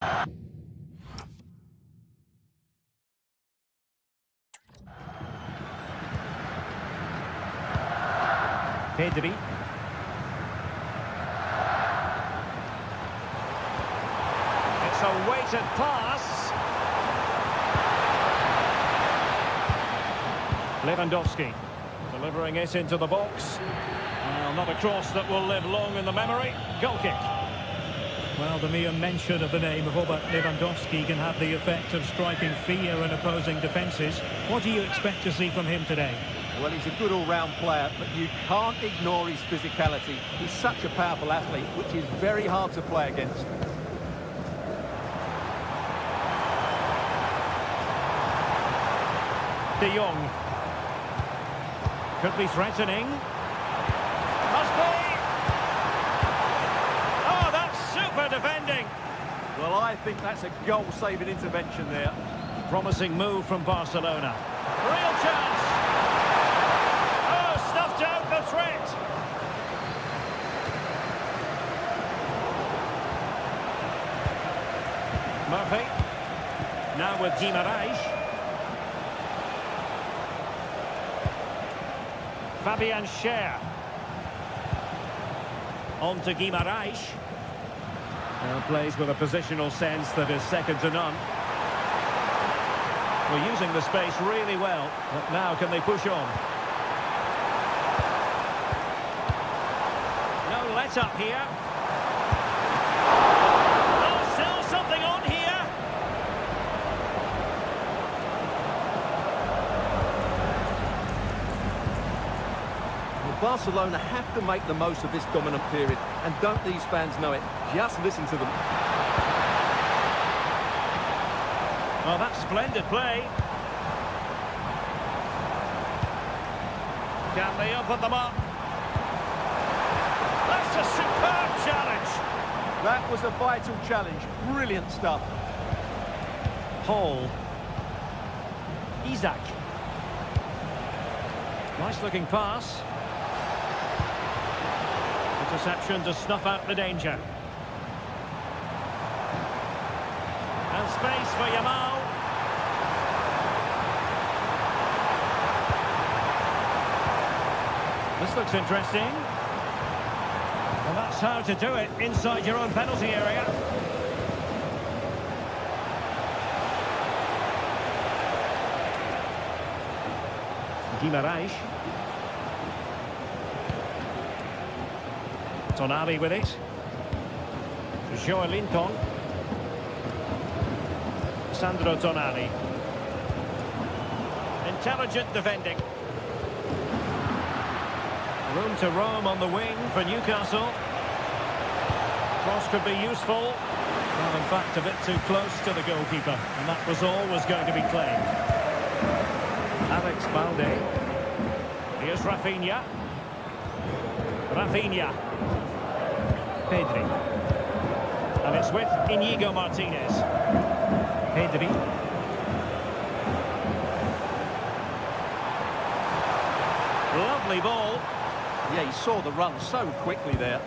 Pedri. It's a weighted pass. Lewandowski delivering it into the box. Well, not a cross that will live long in the memory. Goal kick. Well, the mere mention of the name of Robert Lewandowski can have the effect of striking fear in opposing defences. What do you expect to see from him today? Well, he's a good all-round player, but you can't ignore his physicality. He's such a powerful athlete, which is very hard to play against. De Jong. Could be threatening. Must be! Oh, that's super defending! Well, I think that's a goal-saving intervention there. Promising move from Barcelona. Real chance! Oh, stuffed out the threat! Murphy. Now with Guimaraes. Fabian Schär. On to Guimaraes. Plays with a positional sense that is second to none. We're using the space really well, but now can they push on? No let-up here. Oh, still something on here. Barcelona have to make the most of this dominant period, and don't these fans know it? Just listen to them. Oh, that's splendid play. Can they open them up? That's a superb challenge. That was a vital challenge. Brilliant stuff. Paul. Isaac. Nice looking pass. Interception to snuff out the danger. And space for Yamal. This looks interesting. Well, that's how to do it inside your own penalty area. Guimaraes. Tonali with it. Joelinton. Sandro Tonali. Intelligent defending. Room to roam on the wing for Newcastle. Cross could be useful. Well, in fact, a bit too close to the goalkeeper, and that was always going to be claimed. Alex Balde. Here's Rafinha. Rafinha. Pedri. And it's with Inigo Martinez. Pedri. Lovely ball. Yeah, he saw the run so quickly there.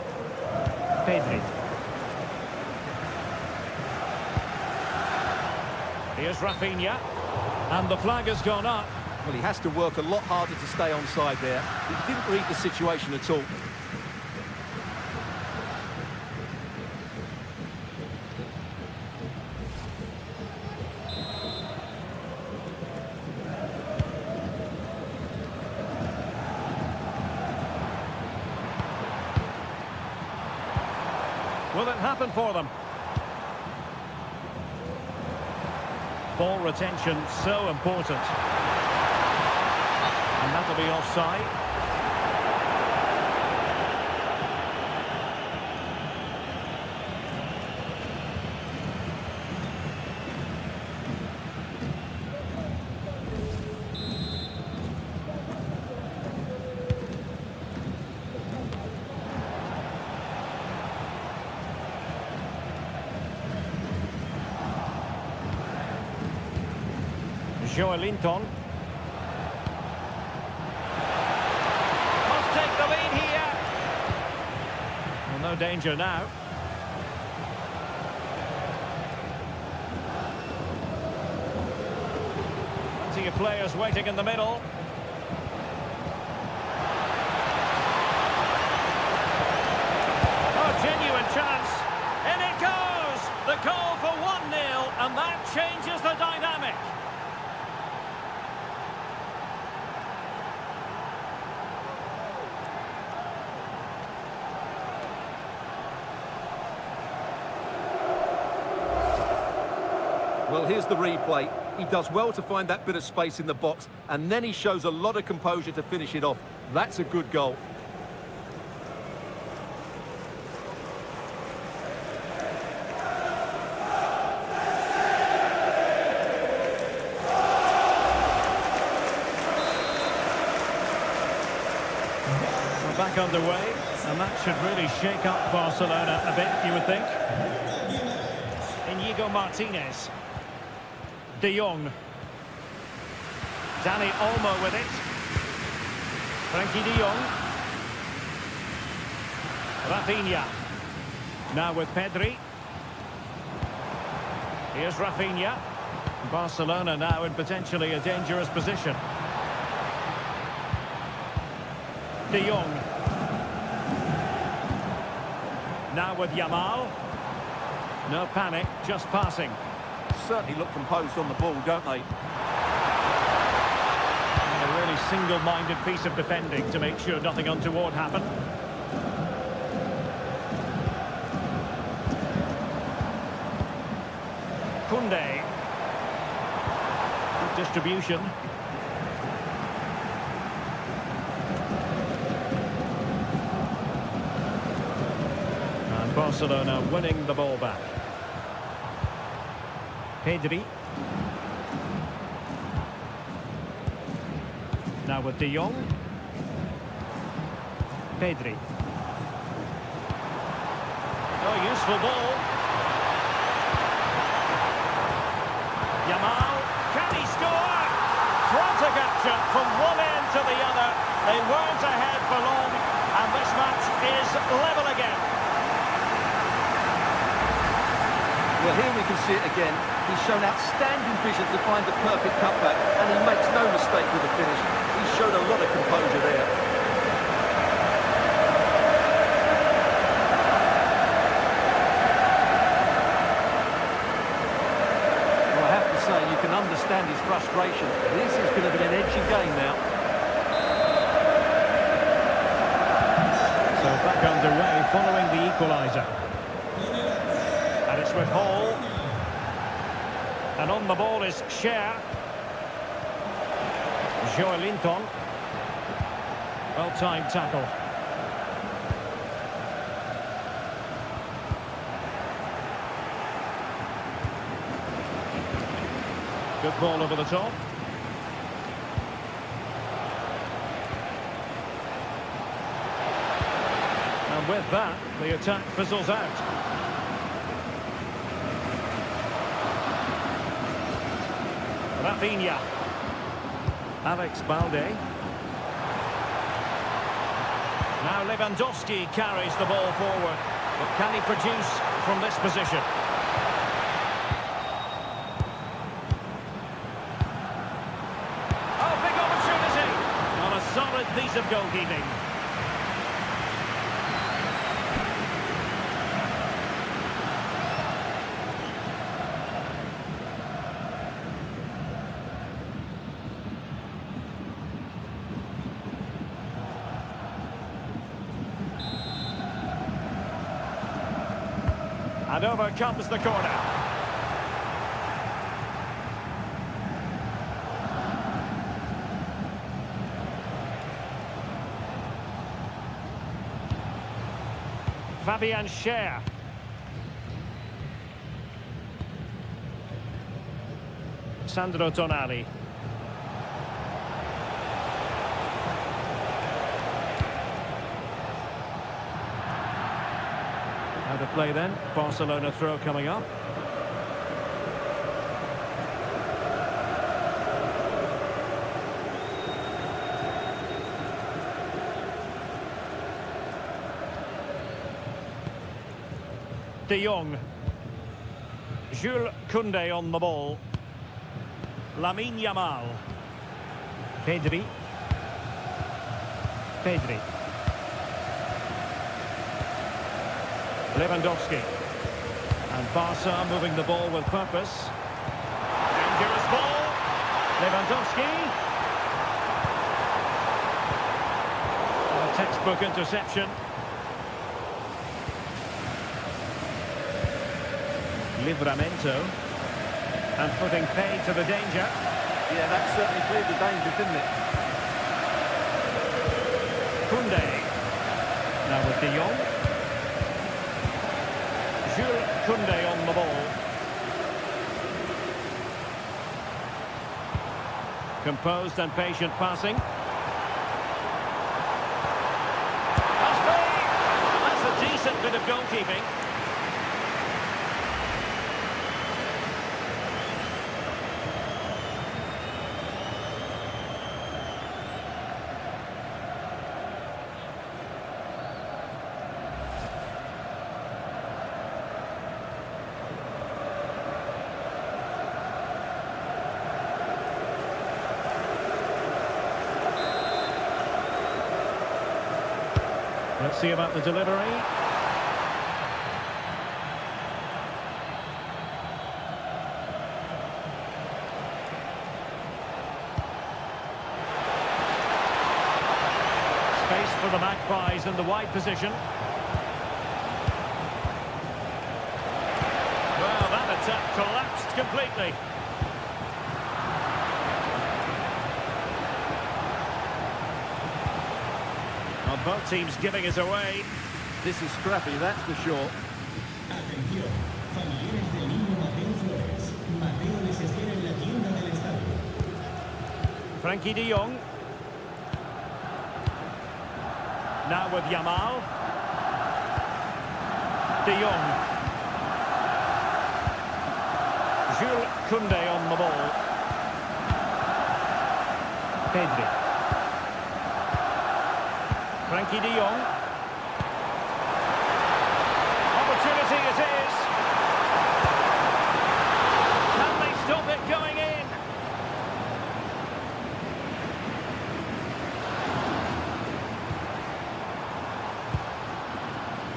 Pedri. Here's Rafinha. And the flag has gone up. Well, he has to work a lot harder to stay onside there. He didn't read the situation at all. Will it happen for them? Ball retention so important. And that'll be offside. Joelinton. Must take the lead here. Well, no danger now. Plenty of players waiting in the middle. Oh, genuine chance. In it goes! The goal for 1-0, and that changes the dynamic. Well, here's the replay. He does well to find that bit of space in the box, and then he shows a lot of composure to finish it off. That's a good goal. We're back underway, and that should really shake up Barcelona a bit, you would think. Inigo Martinez. De Jong. Dani Olmo with it. Frankie de Jong. Rafinha. Now with Pedri. Here's Rafinha. Barcelona now in potentially a dangerous position. De Jong. Now with Yamal. No panic, just passing. Certainly look composed on the ball, don't they? And a really single-minded piece of defending to make sure nothing untoward happened. Koundé. Good distribution. And Barcelona winning the ball back. Pedri. Now with De Jong. Pedri. Oh, useful ball. Yamal. Can he score? Frantic action from one end to the other. They weren't ahead for long, and this match is level again. Well, here we can see it again. He's shown outstanding vision to find the perfect cutback, and he makes no mistake with the finish. He showed a lot of composure there. Well, I have to say, you can understand his frustration. This is going to be an edgy game now. So back underway following the equalizer. And it's with Hall. And on the ball is Cher. Joelinton. Well-timed tackle. Good ball over the top. And with that, the attack fizzles out. Rafinha. Alex Balde. Now Lewandowski carries the ball forward. But can he produce from this position? Oh, big opportunity! On a solid piece of goalkeeping. And over comes the corner. Fabian Cher. Sandro Tonali. How to play then? Barcelona throw coming up. De Jong. Jules Koundé on the ball. Lamine Yamal. Pedri. Pedri. Lewandowski. And Barca moving the ball with purpose. Dangerous ball. Lewandowski. A textbook interception. Livramento. And putting pay to the danger. Yeah, that certainly cleared the danger, didn't it? Koundé. Now with De Jong. Jules Koundé on the ball. Composed and patient passing. That's a decent bit of goalkeeping. Let's see about the delivery. Space for the Magpies in the wide position. Well, that attack collapsed completely. Both teams giving it away. This is scrappy, that's for sure. Atención, familiares del niño Mateo Flores. Mateo les espera en la tienda del estadio. Frankie de Jong. Now with Yamal. De Jong. Jules Koundé on the ball. Pedri. Frankie de Jong. Opportunity it is. Can they stop it going in?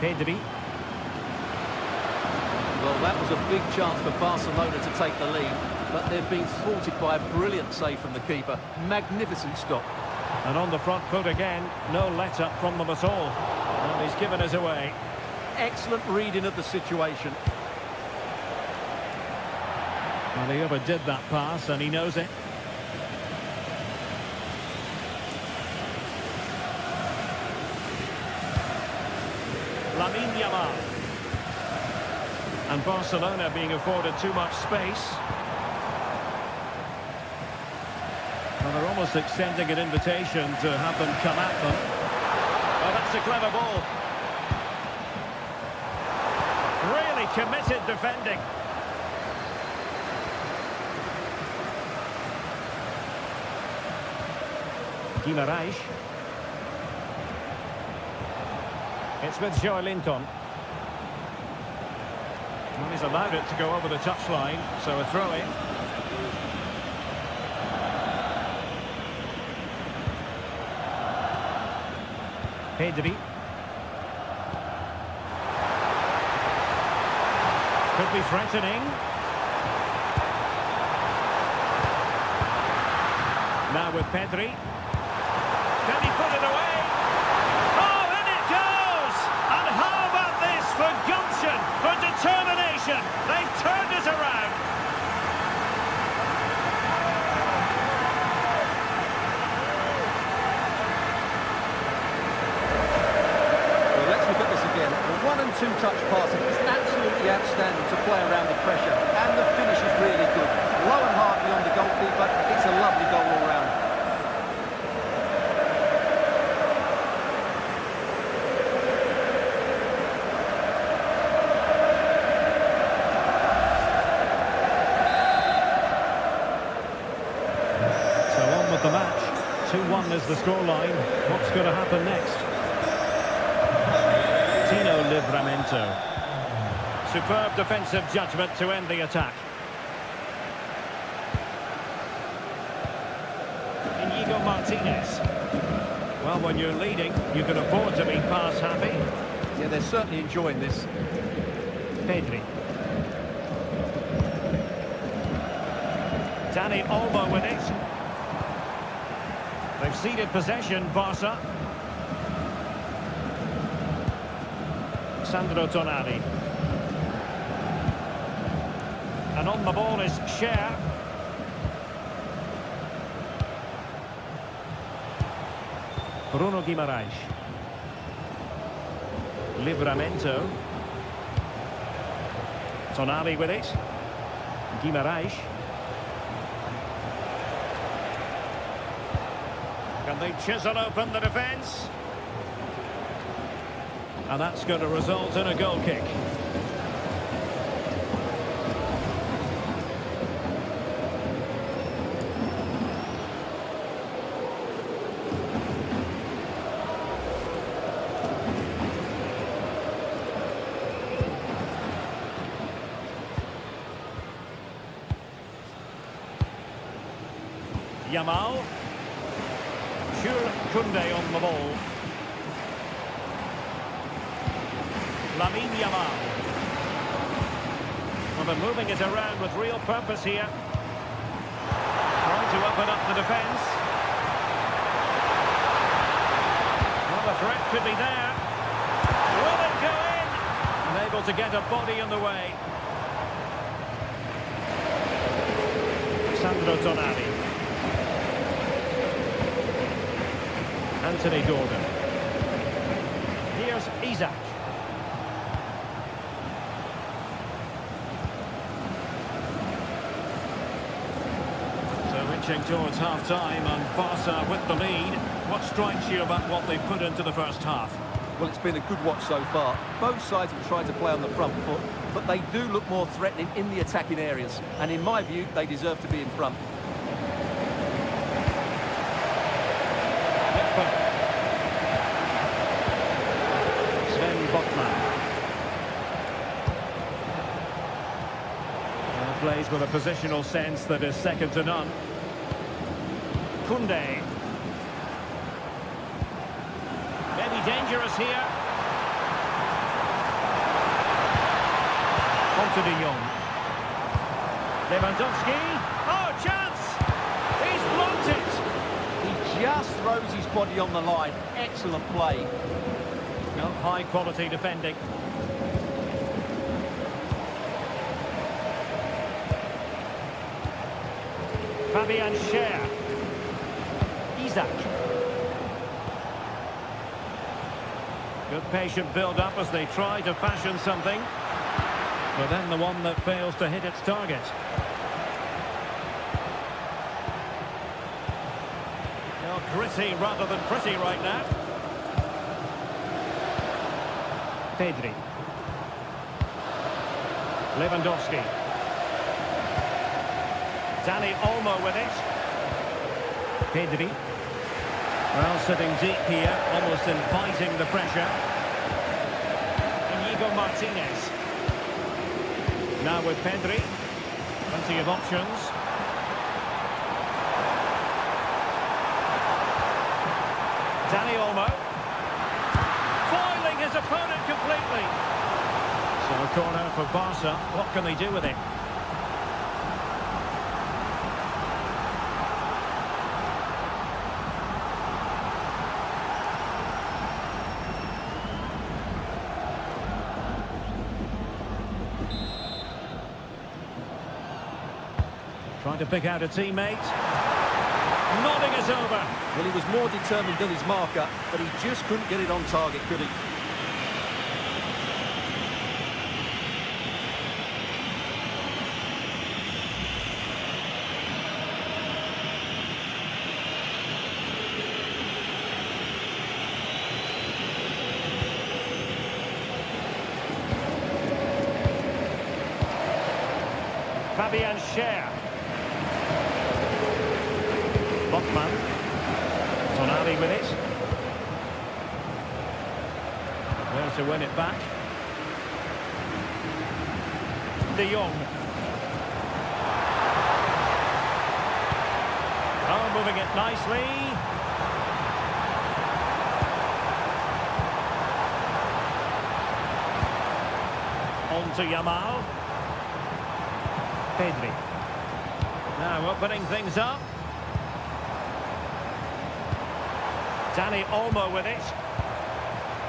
Pedri. Well, that was a big chance for Barcelona to take the lead, but they've been thwarted by a brilliant save from the keeper. Magnificent stop. And on the front foot again, no let-up from them at all. And he's given us away. Excellent reading of the situation. Well, he overdid that pass, and he knows it. Lamine Yamal. And Barcelona being afforded too much space. Well, they're almost extending an invitation to have them come at them. Oh, that's a clever ball. Really committed defending. Guimaraes. It's with Joelinton. Well, he's allowed it to go over the touchline, so a throw-in. Pedri. Could be threatening. Now with Pedri. Can he put it away? Oh, in it goes! And how about this for gumption, for determination? They've turned it around. Well, let's look at this again. The 1- and 2-touch passing is absolutely outstanding to play around the pressure, and the finish is really good. Low and hard beyond the goalkeeper. It's a lovely goal all round. The match. 2-1 is the scoreline. What's going to happen next? Livramento. Superb defensive judgment to end the attack. Martinez. Well, when you're leading, you can afford to be pass happy. Yeah, they're certainly enjoying this. Pedri. Dani Olmo with it. They've ceded possession, Barca. Sandro Tonali. And on the ball is Cher. Bruno Guimaraes. Livramento. Tonali with it. Guimaraes. Can they chisel open the defence? And that's going to result in a goal kick. Yamal. Jules Koundé on the ball. Lamine Yamal. Well, they're moving it around with real purpose here. Trying to open up the defence. Well, the threat could be there. Will it go in? Unable to get a body in the way. Sandro Tonali. Anthony Gordon. Here's Isaac. So inching towards half-time and Barca with the lead. What strikes you about what they put into the first half? Well, it's been a good watch so far. Both sides have tried to play on the front foot, but they do look more threatening in the attacking areas. And in my view, they deserve to be in front. Plays with a positional sense that is second to none. Koundé. Maybe dangerous here. On to De Jong. Lewandowski. Oh, chance! He's blocked it! He just throws his body on the line. Excellent play. Well, high quality defending. Fabian Cher. Isaac. Good patient build-up as they try to fashion something. But then the one that fails to hit its target. Well, gritty rather than pretty right now. Pedri. Lewandowski. Dani Olmo with it. Pedri. Well, sitting deep here, almost inviting the pressure. Inigo Martinez. Now with Pedri. Plenty of options. Dani Olmo. Foiling his opponent completely. So a corner for Barca. What can they do with it? Trying to pick out a teammate. Nodding it over. Well, he was more determined than his marker, but he just couldn't get it on target, could he? Fabian Cher. Botman. Tonali with it. Well, to win it back. De Jong. Oh, moving it nicely. to Yamal. Pedri. Now opening things up. Dani Olmo with it.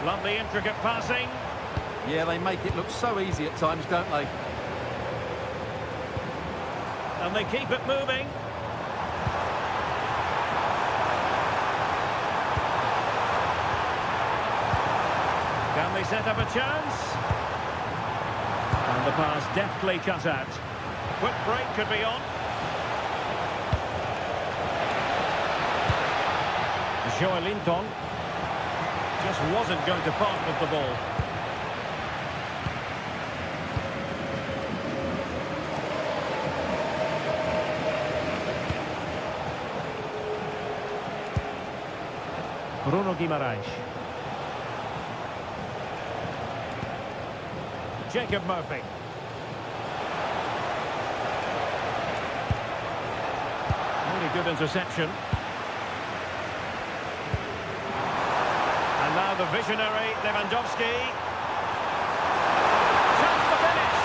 Lovely intricate passing. Yeah, they make it look so easy at times, don't they? And they keep it moving. Can they set up a chance? And the pass deftly cut out. Quick break could be on. Joelinton just wasn't going to part with the ball. Bruno Guimaraes. Jacob Murphy. Really good interception. And now the visionary Lewandowski. Chance to finish.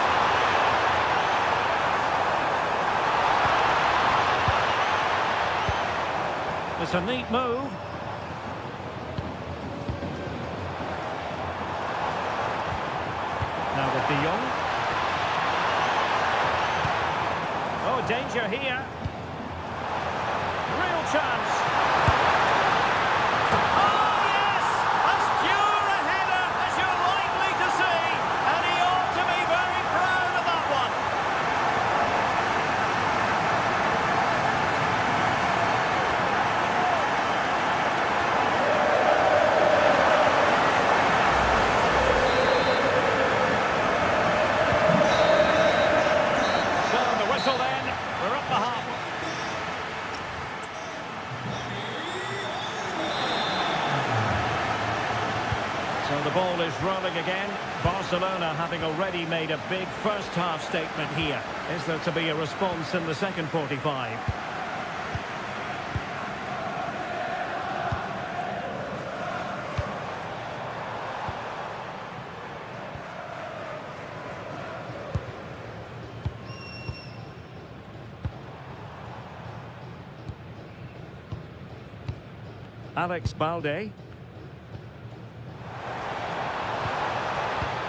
It's a neat move. Now with De Jong. Oh, danger here. Real chance. Oh, yes! As pure a header as you're likely to see. And he ought to be very proud of that one. So the whistle then. We're up the half. So the ball is rolling again. Barcelona having already made a big first half statement here. Is there to be a response in the second 45? Alex Balde.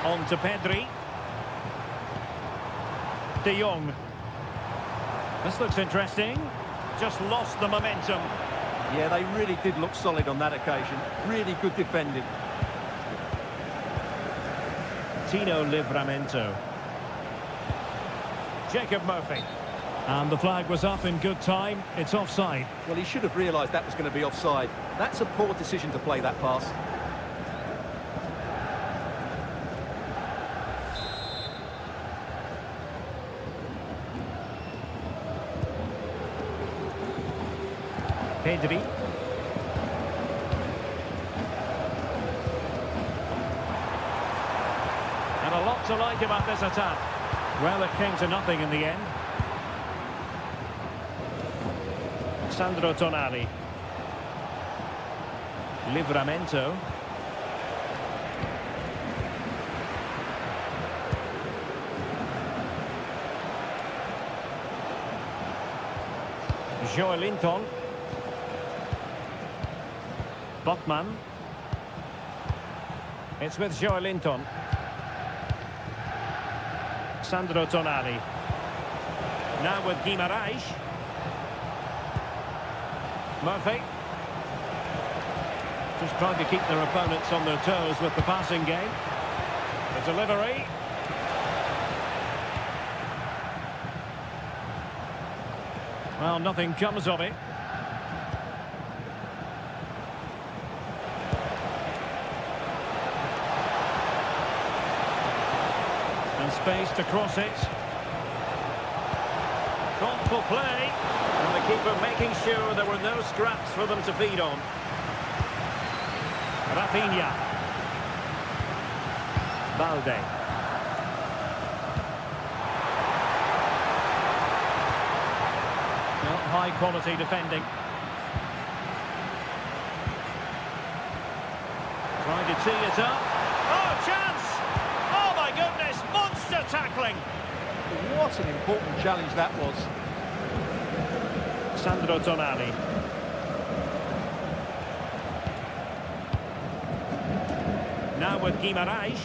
On to Pedri. De Jong. This looks interesting. Just lost the momentum. Yeah, they really did look solid on that occasion. Really good defending. Tino Livramento. Jacob Murphy. And the flag was up in good time. It's offside. Well, he should have realised that was going to be offside. That's a poor decision to play that pass. Pedri. And a lot to like about this attack. Well, it came to nothing in the end. Sandro Tonali. Livramento. Joelinton. Botman. It's with Joelinton. Sandro Tonali. Now with Guimaraes. Murphy. Just trying to keep their opponents on their toes with the passing game. The delivery. Well, nothing comes of it. And space to cross it. Thoughtful play. And the keeper making sure there were no scraps for them to feed on. Rafinha. Balde. Well, high quality defending. Trying to tee it up. Oh, chance! Oh my goodness, monster grappling. What an important challenge that was. Sandro Tonali. Now with Guimaraes.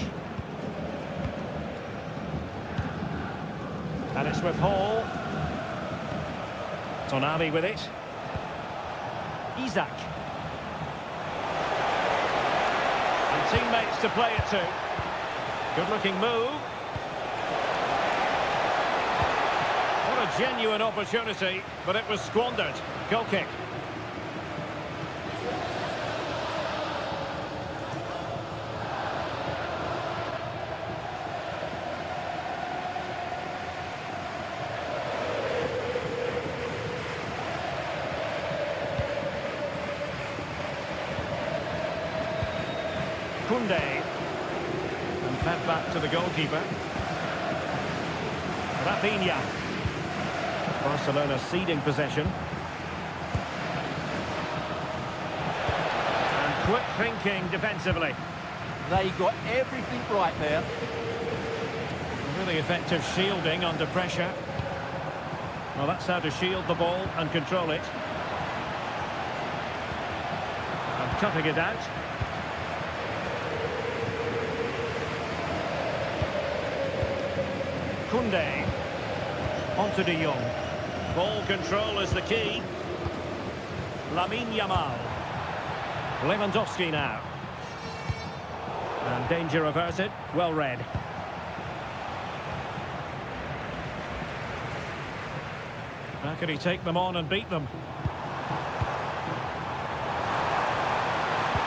And it's with Hall. Tonali with it. Isak. And teammates to play it to. Good-looking move. What a genuine opportunity, but it was squandered. Goal kick. Kunde. And fed back to the goalkeeper. Rafinha. Barcelona ceding possession. And quick thinking defensively. They got everything right there. Really effective shielding under pressure. Well, that's how to shield the ball and control it. And cutting it out. Kunde. Onto De Jong. Ball control is the key. Lamine Yamal. Lewandowski now. And danger averted. Well read. How can he take them on and beat them?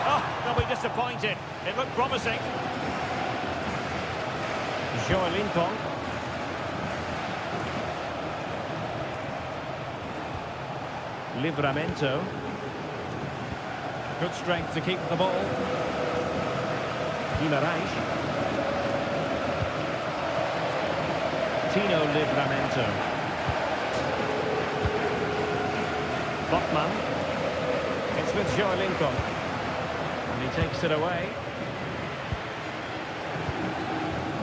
Oh, they'll be disappointed. It looked promising. Joelinton. Livramento. Good strength to keep the ball. Guimaraes. Tino Livramento. Botman. It's with Joelinton. And he takes it away.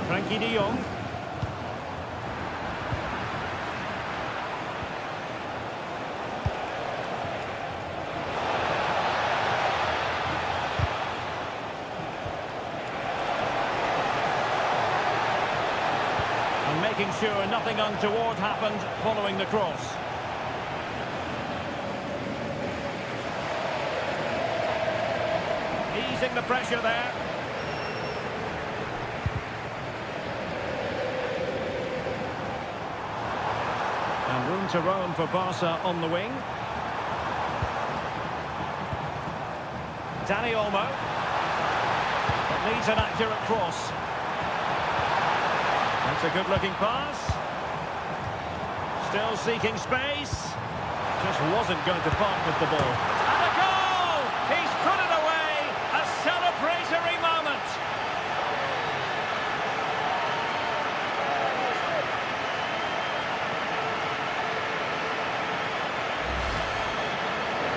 Frankie de Jong. Making sure nothing untoward happened following the cross. Easing the pressure there. And room to roam for Barca on the wing. Dani Olmo. It needs an accurate cross. That's a good-looking pass. Still seeking space. Just wasn't going to part with the ball. And a goal! He's put it away! A celebratory moment!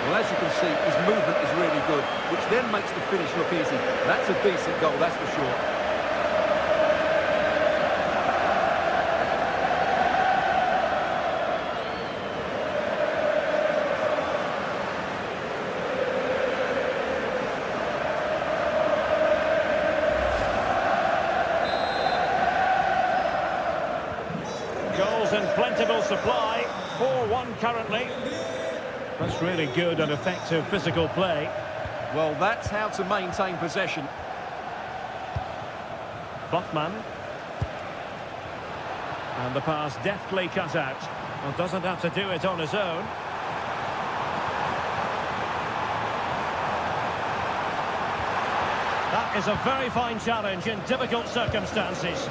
Well, as you can see, his movement is really good, which then makes the finish look easy. That's a decent goal, that's for sure. Goals in plentiful supply. 4-1 currently. That's really good and effective physical play. Well, that's how to maintain possession. Botman. And the pass deftly cut out. Well, doesn't have to do it on his own. That is a very fine challenge in difficult circumstances.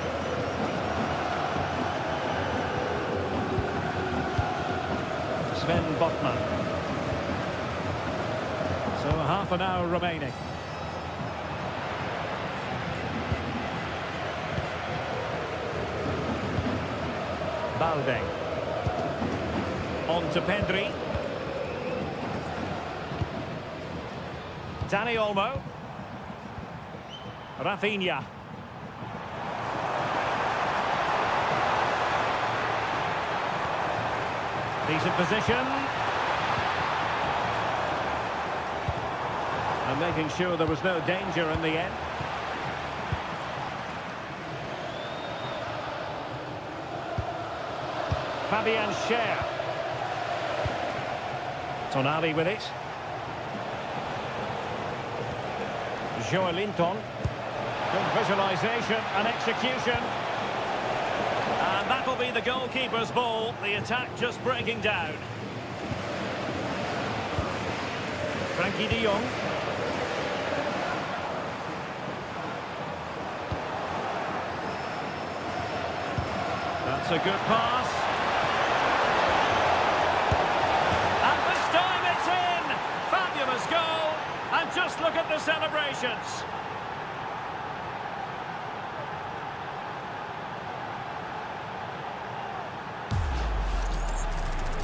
Sven Botman. So half an hour remaining. Balde. On to Pedri. Dani Olmo. Rafinha. Decent position. And making sure there was no danger in the end. Fabian Schär. Tonali with it. Joelinton. Good visualisation and execution. And that'll be the goalkeeper's ball. The attack just breaking down. Frankie de Jong. That's a good pass. And this time it's in! Fabulous goal! And just look at the celebrations.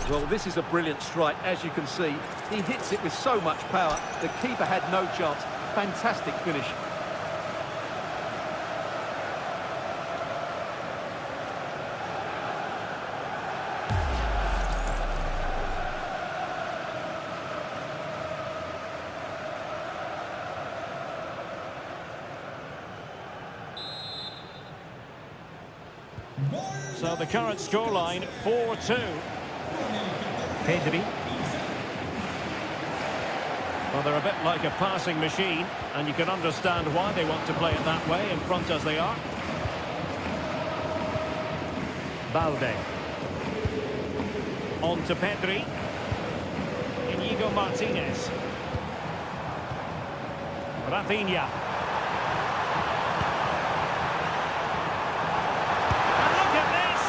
Well, this is a brilliant strike, as you can see. He hits it with so much power. The keeper had no chance. Fantastic finish. So the current scoreline, 4-2. Pedri. Well, they're a bit like a passing machine, and you can understand why they want to play it that way, in front as they are. Balde. On to Pedri. Inigo Martinez. Rafinha. And look at this!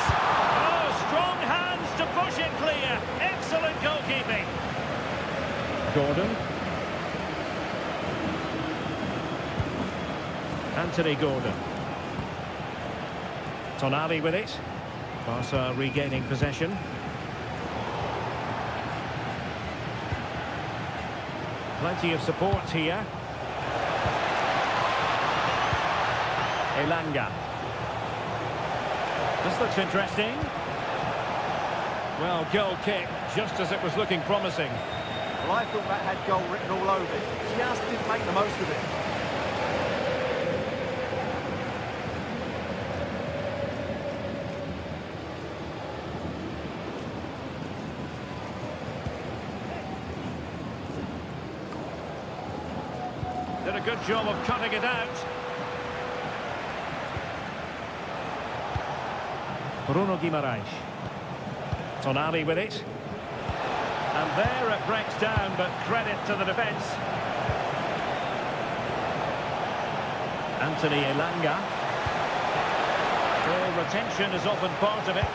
Oh, strong hands to push it clear. Excellent goalkeeping. Gordon. Anthony Gordon. Tonali with it. Barca regaining possession. Plenty of support here. Elanga. This looks interesting. Well, goal kick, just as it was looking promising. Well, I thought that had goal written all over it. Just didn't make the most of it. Did a good job of cutting it out. Bruno Guimaraes. Tonali with it. And there it breaks down, but credit to the defence. Anthony Elanga. Ball retention is often part of it.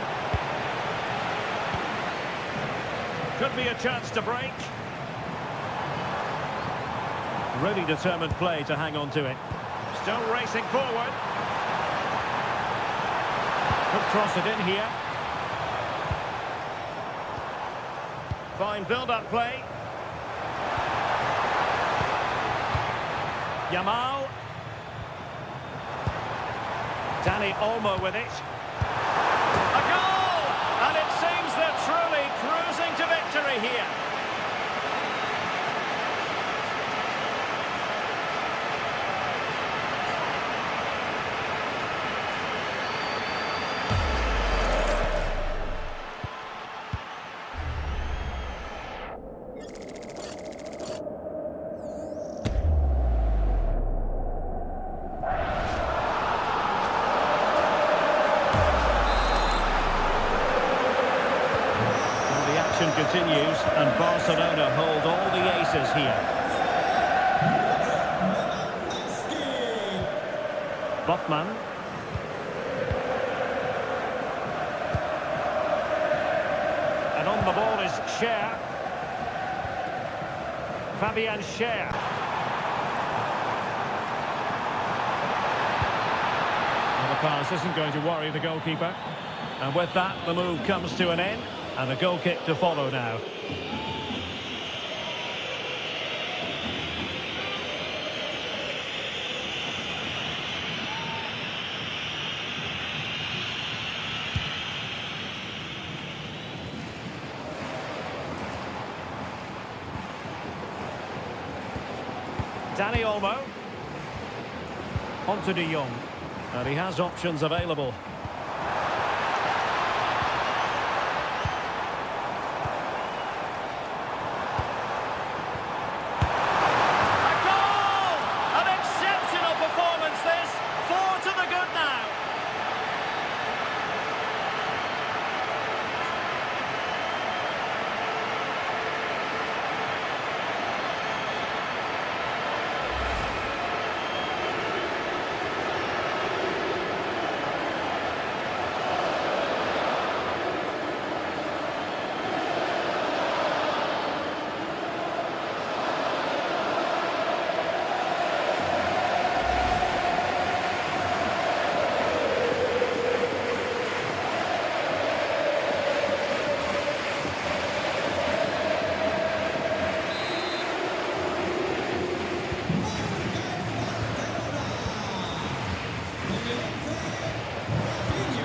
Could be a chance to break. Really determined play to hang on to it. Still racing forward. Could cross it in here. Fine build-up play. Yamal. Dani Olmo with it. A goal! And it seems they're truly cruising to victory here. Continues, and Barcelona hold all the aces here. Botman. And on the ball is Schär. Fabian Schär. And the pass isn't going to worry the goalkeeper. And with that, the move comes to an end. And a goal kick to follow now. Dani Olmo. On to De Jong. And he has options available. A goal! An exceptional performance this. 4 to the good now.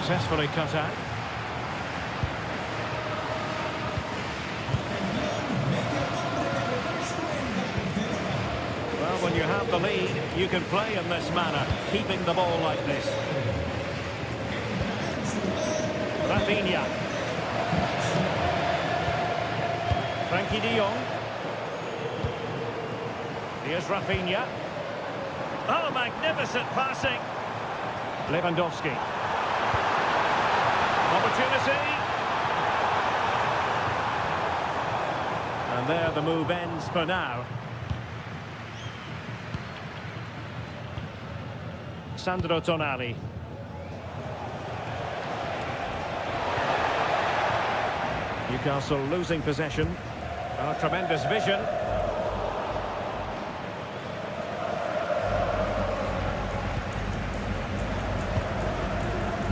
Successfully cut out. Well, when you have the lead, you can play in this manner, keeping the ball like this. Rafinha. Frankie de Jong. Here's Rafinha. Oh, magnificent passing. Lewandowski. Opportunity. And there the move ends for now. Sandro Tonali. Newcastle losing possession. Oh, tremendous vision.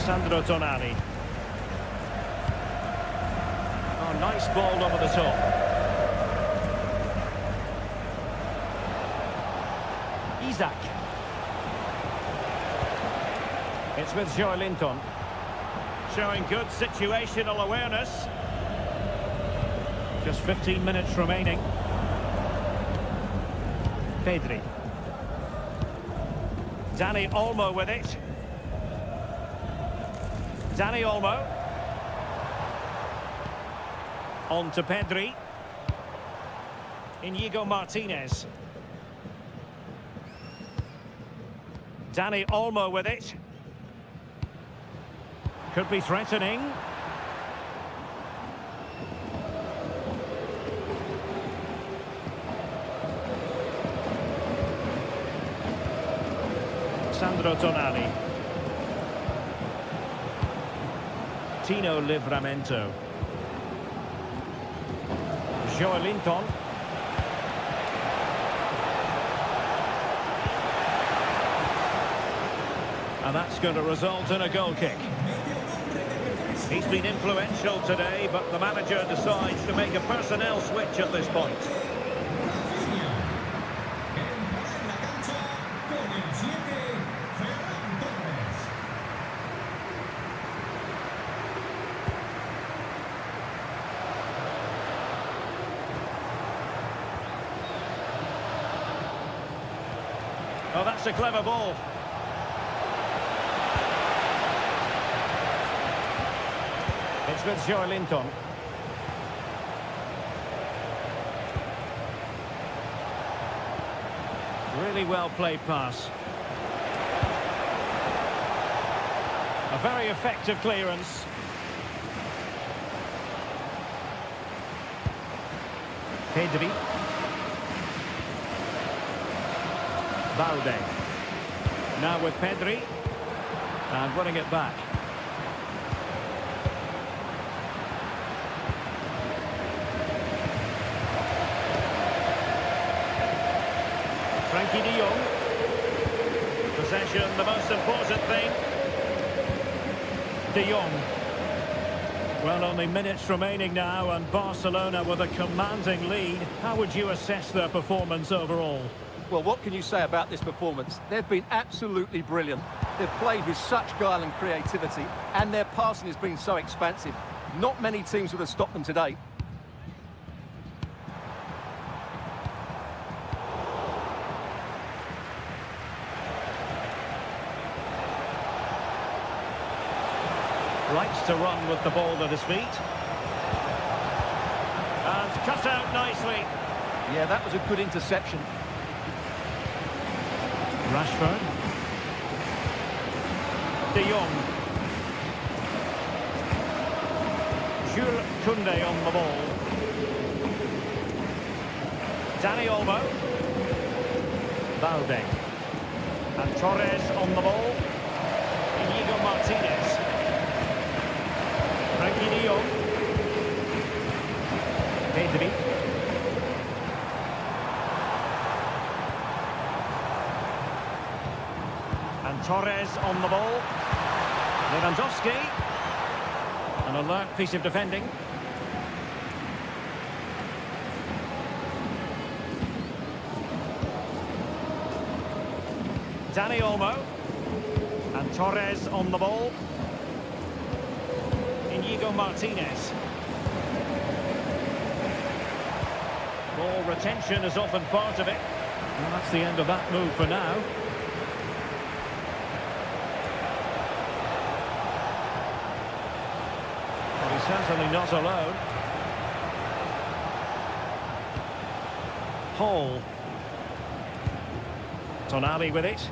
Sandro Tonali. Oh, nice ball over the top. Isaac. It's with Joelinton. Showing good situational awareness. Just 15 minutes remaining. Pedri. Dani Olmo with it. Dani Olmo. On to Pedri. Inigo Martinez. Dani Olmo with it. Could be threatening. Sandro Tonali. Tino Livramento. Joelinton. And that's going to result in a goal kick. He's been influential today, but the manager decides to make a personnel switch at this point. Oh, that's a clever ball. It's with Joelinton. Really well played pass. A very effective clearance. Pedri. Balde. Now with Pedri. And winning it back. Frankie de Jong. Possession, the most important thing. De Jong. Well, only minutes remaining now, and Barcelona with a commanding lead. How would you assess their performance overall? Well, what can you say about this performance? They've been absolutely brilliant. They've played with such guile and creativity, and their passing has been so expansive. Not many teams would have stopped them today. Likes to run with the ball at his feet. And cut out nicely. Yeah, that was a good interception. Rashford. De Jong. Jules Koundé on the ball. Dani Olmo. Balde. And Torres on the ball. Inigo Martinez. Frankie de Jong. Pedri. And Torres on the ball. Lewandowski. An alert piece of defending. Dani Olmo. And Torres on the ball. Inigo Martinez. Ball retention is often part of it. Well, that's the end of that move for now. Well, he's certainly not alone. Hall. Tonali with it.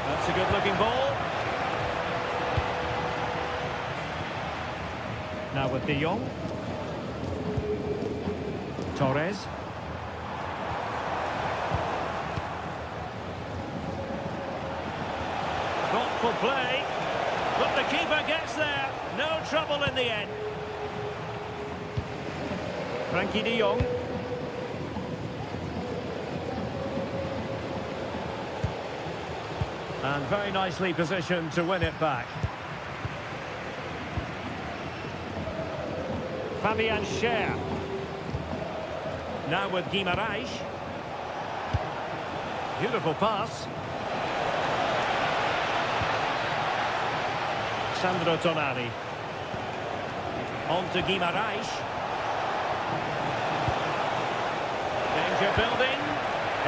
That's a good-looking ball. Now with De Jong. Torres. Thoughtful play. But the keeper gets there. No trouble in the end. Frankie de Jong. And very nicely positioned to win it back. Fabian Schär. Now with Guimaraes. Beautiful pass. Sandro Tonali. On to Guimaraes. Danger building.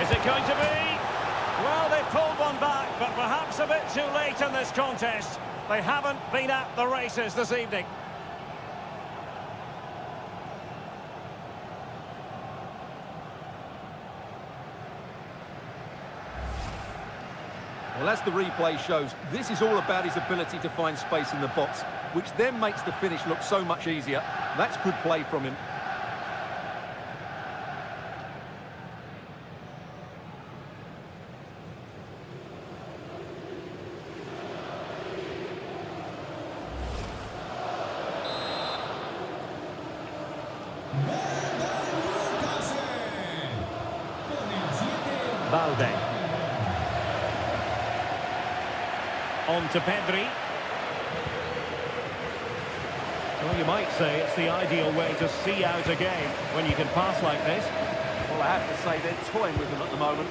Is it going to be? Well, they pulled one back, but perhaps a bit too late in this contest. They haven't been at the races this evening. Well, as the replay shows, this is all about his ability to find space in the box, which then makes the finish look so much easier. That's good play from him. Balde. On to Pedri. Well, you might say it's the ideal way to see out a game when you can pass like this. Well, I have to say they're toying with him at the moment.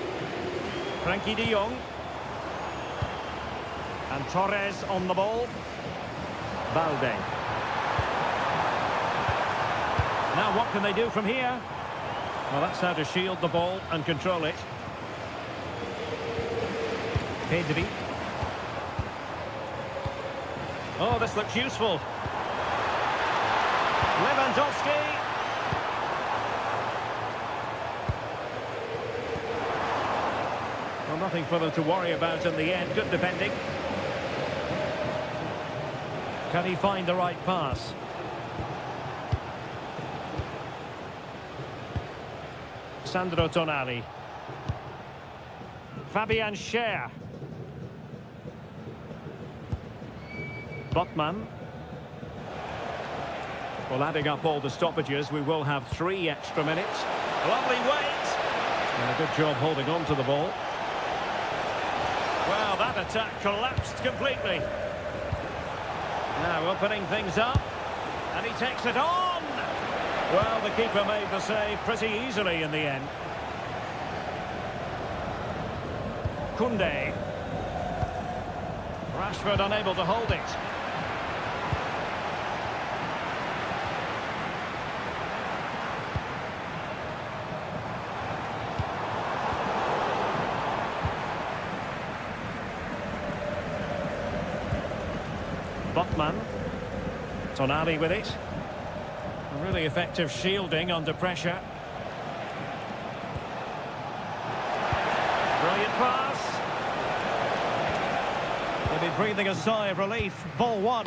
Frankie de Jong. And Torres on the ball. Balde. Now what can they do from here? Well, that's how to shield the ball and control it. Pedri. Oh, this looks useful. Lewandowski. Well, nothing for them to worry about in the end. Good defending. Can he find the right pass? Sandro Tonali. Fabian Schär. Botman. Well, adding up all the stoppages, we will have 3 extra minutes. Lovely wait. And a good job holding on to the ball. Well, that attack collapsed completely. Now opening things up. And he takes it on. Well, the keeper made the save pretty easily in the end. Koundé. Rashford unable to hold it. Botman. Tonali with it. A really effective shielding under pressure. Brilliant pass. They'll be breathing a sigh of relief. Ball one.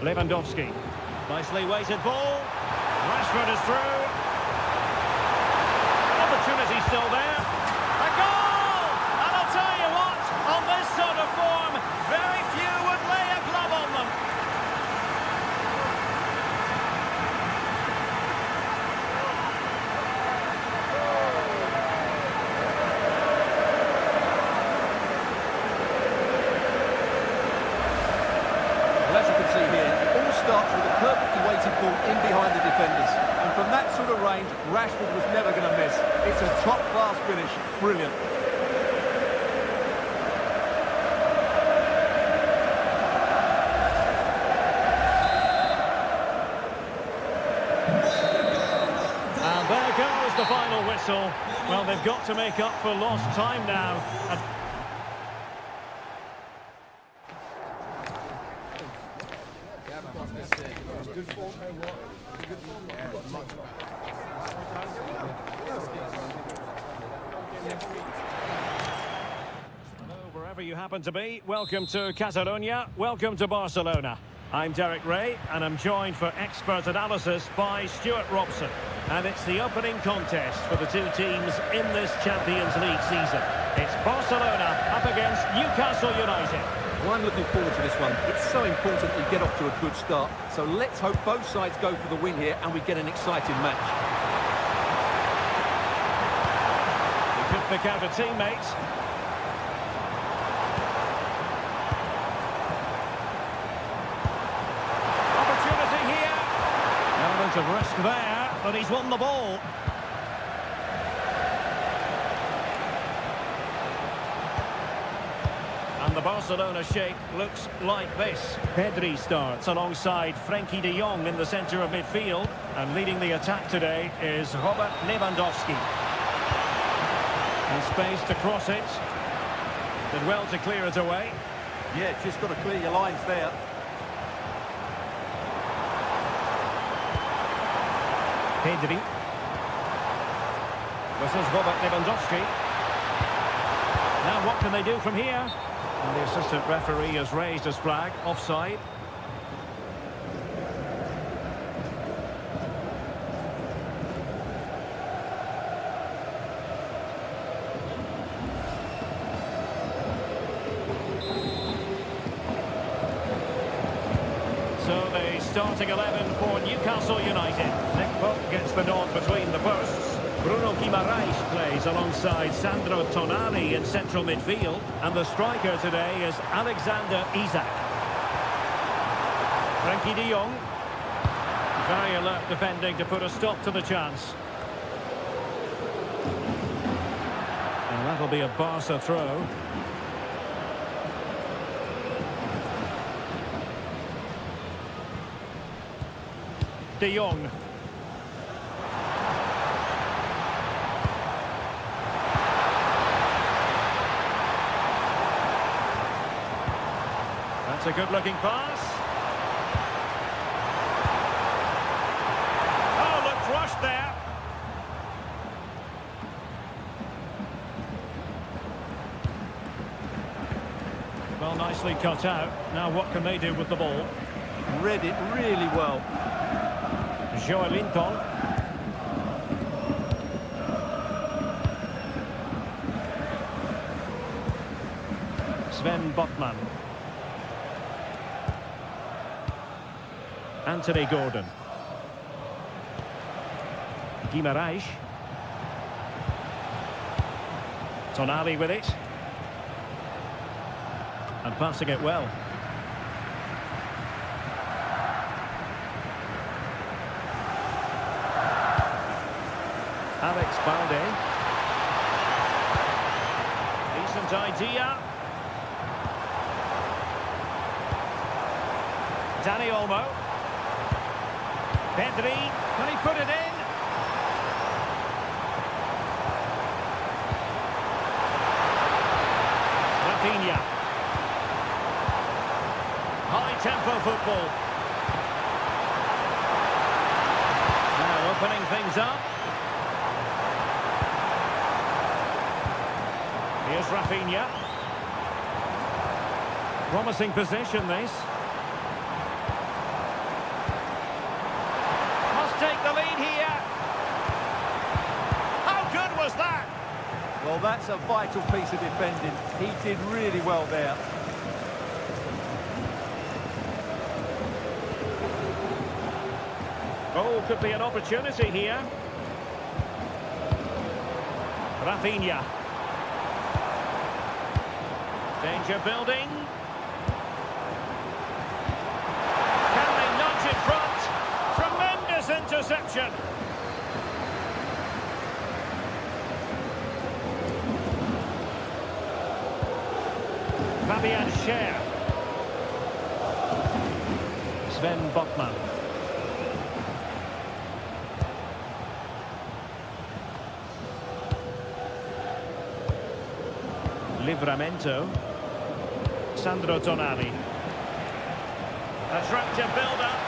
Lewandowski. Nicely weighted ball. Rashford is through. Opportunity still there. A goal! And I'll tell you what, on this sort of form, very few would lay a glove on them. Well, as you can see here, it all starts with a perfectly weighted ball in behind the defenders. And from that sort of range, Rashford was never going to miss. It's a top-class finish. Brilliant. And there goes the final whistle. Well, they've got to make up for lost time now. Hello, wherever you happen to be, welcome to Catalonia, welcome to Barcelona. I'm Derek Ray, and I'm joined for expert analysis by Stuart Robson. And it's the opening contest for the two teams in this Champions League season. It's Barcelona up against Newcastle United. Well, I'm looking forward to this one. It's so important that you get off to a good start. So let's hope both sides go for the win here and we get an exciting match. He could pick out a teammate. Opportunity here. Element of risk there, but he's won the ball. And the Barcelona shape looks like this. Pedri starts alongside Frenkie de Jong in the centre of midfield. And leading the attack today is Robert Lewandowski. And space to cross it. Did well to clear it away. Yeah, just got to clear your lines there. Pedri. This is Robert Lewandowski. Now what can they do from here? And the assistant referee has raised his flag, offside. So the starting 11 for Newcastle United. Nick Pope gets the nod between the posts. Bruno Guimaraes plays alongside Sandro Tonali in central midfield. And the striker today is Alexander Isak. Frenkie de Jong. Very alert defending to put a stop to the chance. And that'll be a Barca throw. De Jong. That's a good-looking pass. Oh, looked rushed there. Well, nicely cut out. Now what can they do with the ball? Read it really well. Joelinton. Sven Botman. Anthony Gordon. Guimaraes. Tonali with it. And passing it well. Alex Balde. Decent idea. Dani Olmo. Pedri. Can he put it in? Rafinha. tempo football. Now opening things up. Here's Rafinha. Promising position, this. Must take the lead here. How good was that? Well, that's a vital piece of defending. He did really well there. Goal could be an opportunity here. Rafinha. Danger building. Can they nudge in front? Tremendous interception. Fabian Schär. Sven Botman. Livramento. Sandro Tonali. Attractive build-up.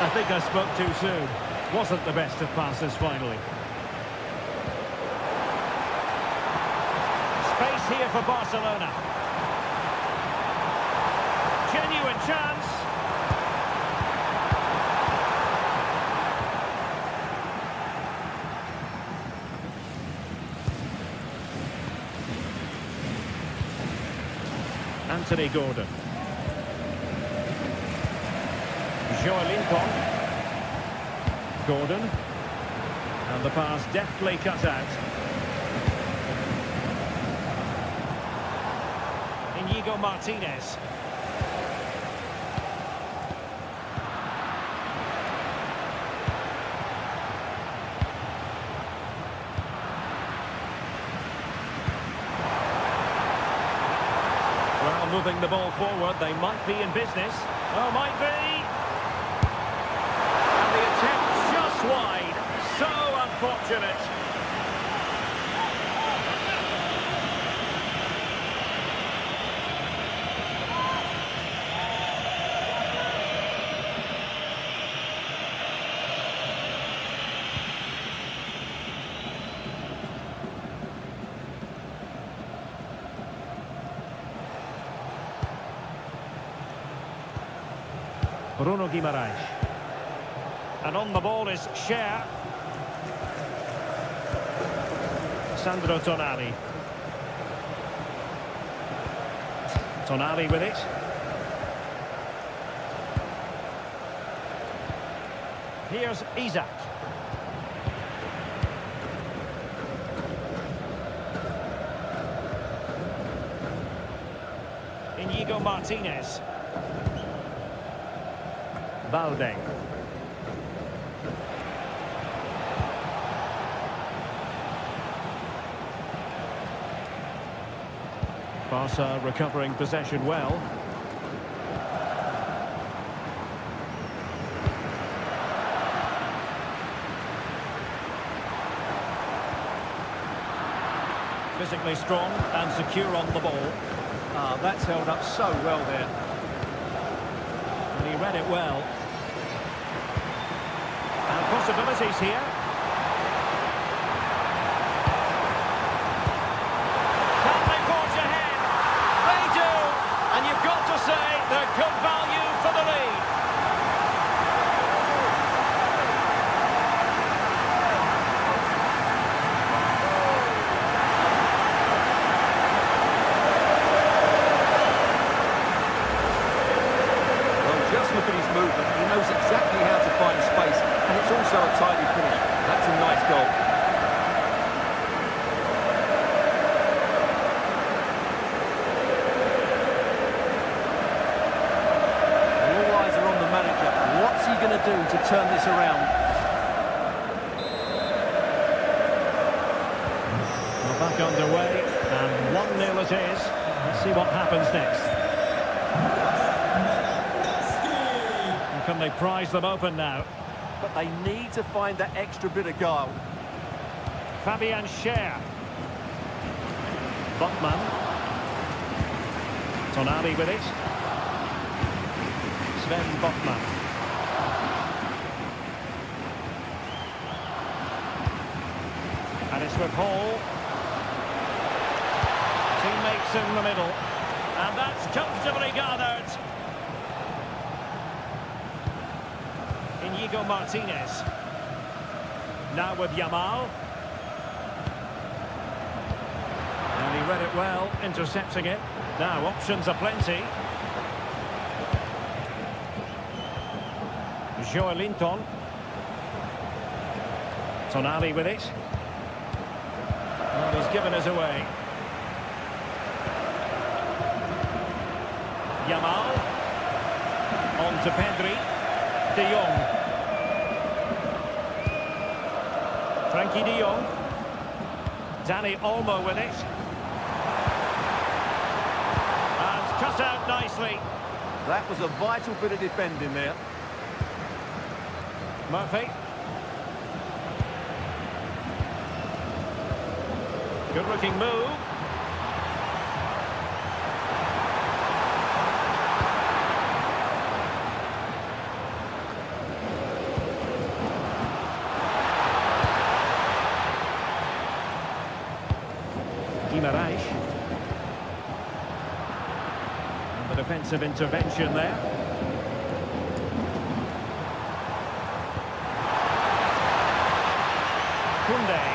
I think I spoke too soon. Wasn't the best of passes finally. Space here for Barcelona. Genuine chance. Anthony Gordon. Joelinton. Gordon. And the pass deftly cut out. Inigo Martinez. Well, moving the ball forward, they might be in business. Oh, might be. And the attempt just wide. So unfortunate. Bruno Guimaraes. And on the ball is Schär. Sandro Tonali. Tonali with it. Here's Isaac. Inigo Martinez. Balde. Barca recovering possession well. Physically strong and secure on the ball. Ah, that's held up so well there. And he read it well. And possibilities here. Can they forge ahead? They do! And you've got to say they're good value for the lead. Look at his movement. He knows exactly how to find space, and it's also a tidy finish. That's a nice goal. All eyes are on the manager. What's he going to do to turn this around? We're back underway, and 1-0 it is. Let's see what happens next. Can they prise them open now? But they need to find that extra bit of guile. Fabian Schär. Botman. Tonali with it. Sven Botman. And it's with Hall. Teammates in the middle. And that's comfortably gathered. Inigo Martinez. Now with Yamal. And he read it well, intercepting it. Now options are plenty. Joelinton. Tonali with it. And he's given us away. Yamal. On to Pedri. De Jong. Frankie de Jong. Dani Olmo with it. And cut out nicely. That was a vital bit of defending there. Murphy. Good looking move. Guimaraes. And the defensive intervention there. Koundé.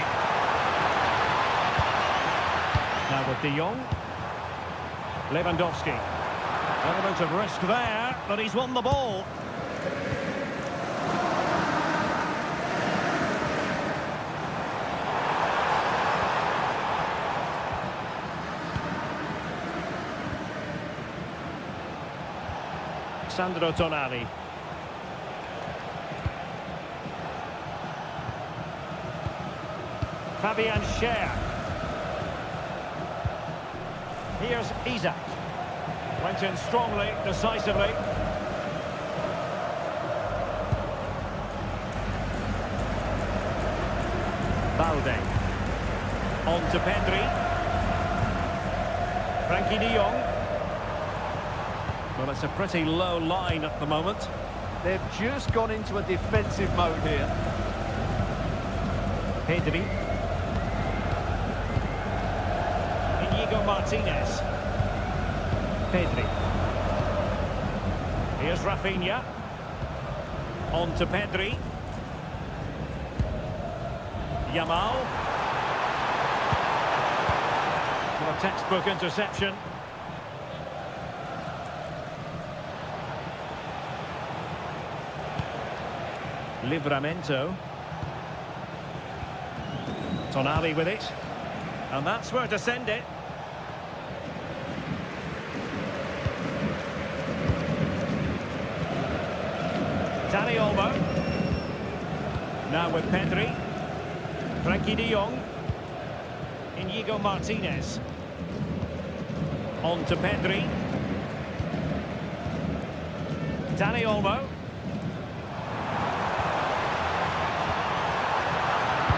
Now with De Jong. Lewandowski. Element of risk there, but he's won the ball. Sandro Tonali. Fabian Schär. Here's Isak. Went in strongly, decisively. Balde. On to Pedri. Frankie de Jong. Well, it's a pretty low line at the moment. They've just gone into a defensive mode here. Pedri. Inigo Martinez. Pedri. Here's Rafinha. On to Pedri. Yamal. Well, a textbook interception. Livramento. Tonali with it. And that's where to send it. Dani Olmo. Now with Pedri. Frankie de Jong. Inigo Martinez. On to Pedri. Dani Olmo.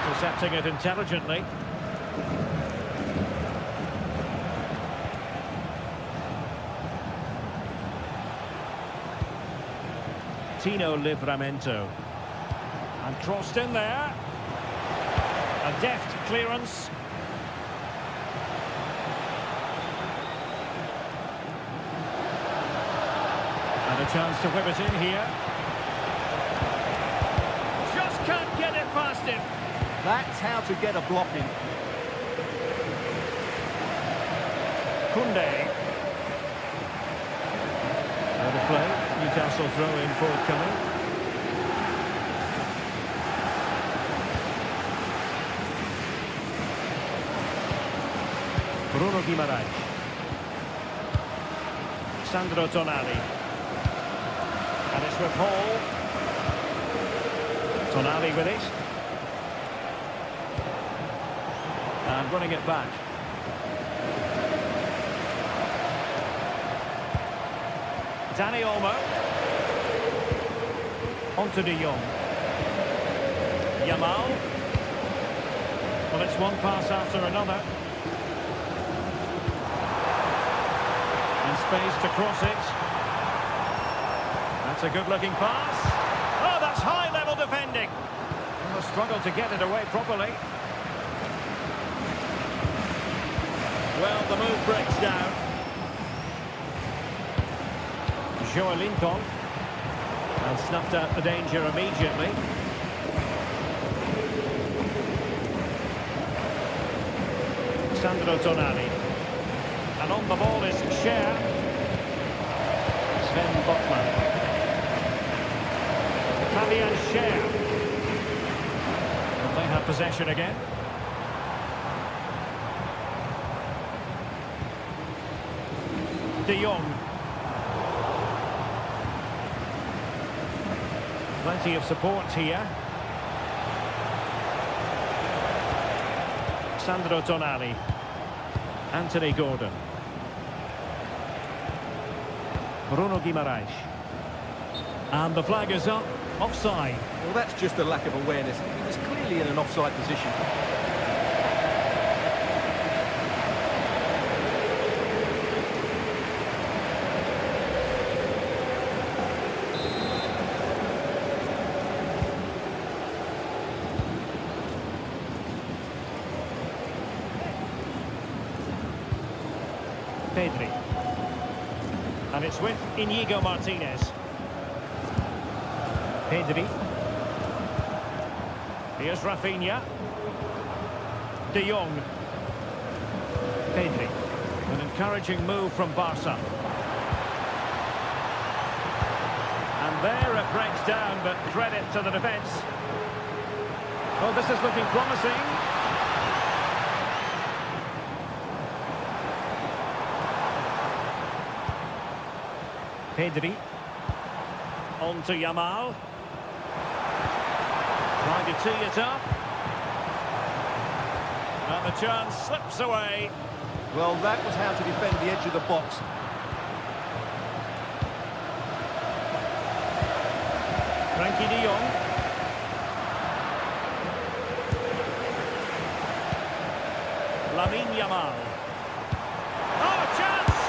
Intercepting it intelligently. Tino Livramento. And crossed in there. A deft clearance. And a chance to whip it in here. Just can't get it past him. That's how to get a block in. Koundé. Out of play. Newcastle throw in forthcoming. Bruno Guimaraes. Sandro Tonali. And it's with Hall. Tonali with it. And running it back. Dani Olmo. On to De Jong. Yamal. Well, it's one pass after another. And space to cross it. It's a good-looking pass. Oh, that's high-level defending. Well, struggled to get it away properly. Well, the move breaks down. Joelinton. And snuffed out the danger immediately. Sandro Tonali. And on the ball is Scher. Sven Botman. Fabian Scher. And they have possession again. De Jong. Plenty of support here. Sandro Tonali. Anthony Gordon. Bruno Guimaraes. And the flag is up. Offside. Well, that's just a lack of awareness. He was clearly in an offside position. Pedri. And it's with Inigo Martinez. Pedri. Here's Rafinha. De Jong. Pedri. An encouraging move from Barca. And there it breaks down, but credit to the defence. Oh, this is looking promising. Pedri. On to Yamal. Trying to tee it up. And the chance slips away. Well, that was how to defend the edge of the box. Frankie de Jong. Lamine Yamal. Oh, a chance!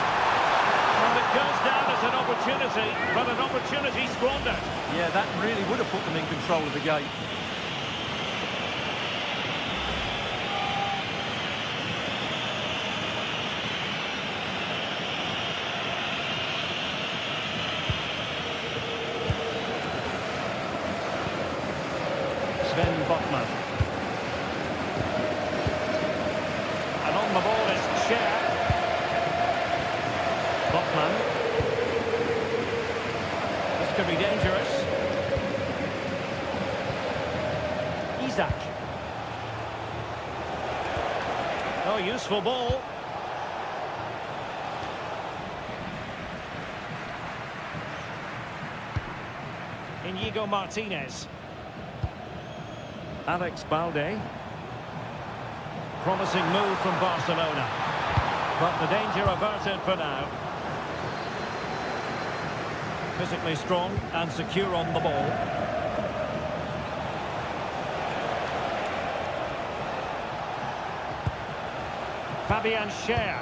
And it goes down as an opportunity, but an opportunity squandered. Yeah, that really would have put them in control of the game. Sven Botman. And on the ball is Scher. Botman. This could be dangerous. Isak. Oh, useful ball. Inigo Martinez. Alex Balde. Promising move from Barcelona. But the danger averted for now. Physically strong and secure on the ball. Fabian Scher.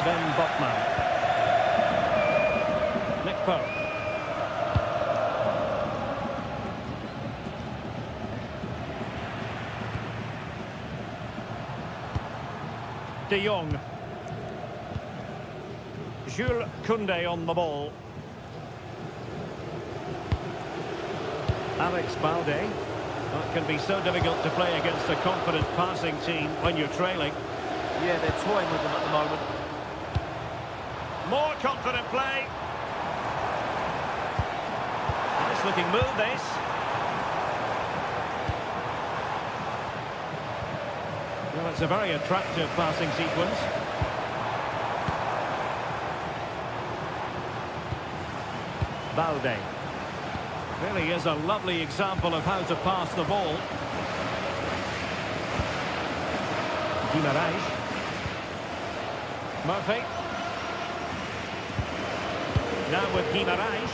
Sven Botman. Nick Pope. De Jong. Jules Koundé on the ball. Alex Balde. It can be so difficult to play against a confident passing team when you're trailing. Yeah, they're toying with them at the moment. More confident play. Nice looking move, this. Well, it's a very attractive passing sequence. Balde. Really is a lovely example of how to pass the ball. Guimaraes. Murphy. Now with Guimaraes.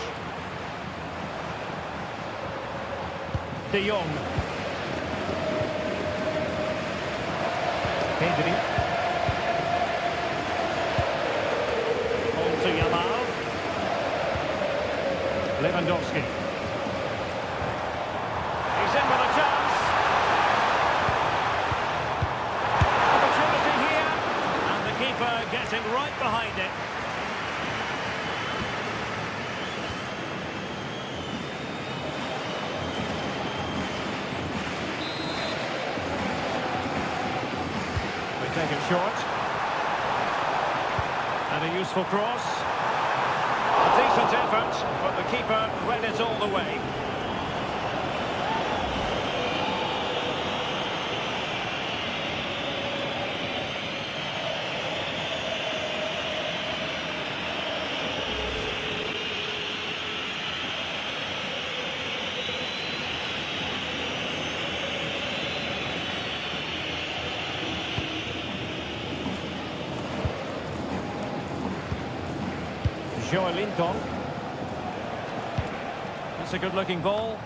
De Jong. Pedri. On to Yamal. Lewandowski. He's in with a chance. Opportunity here. And the keeper getting right behind it. They take it short. And a useful cross. A decent effort, but the keeper read it all the way. Linton. That's a good-looking ball.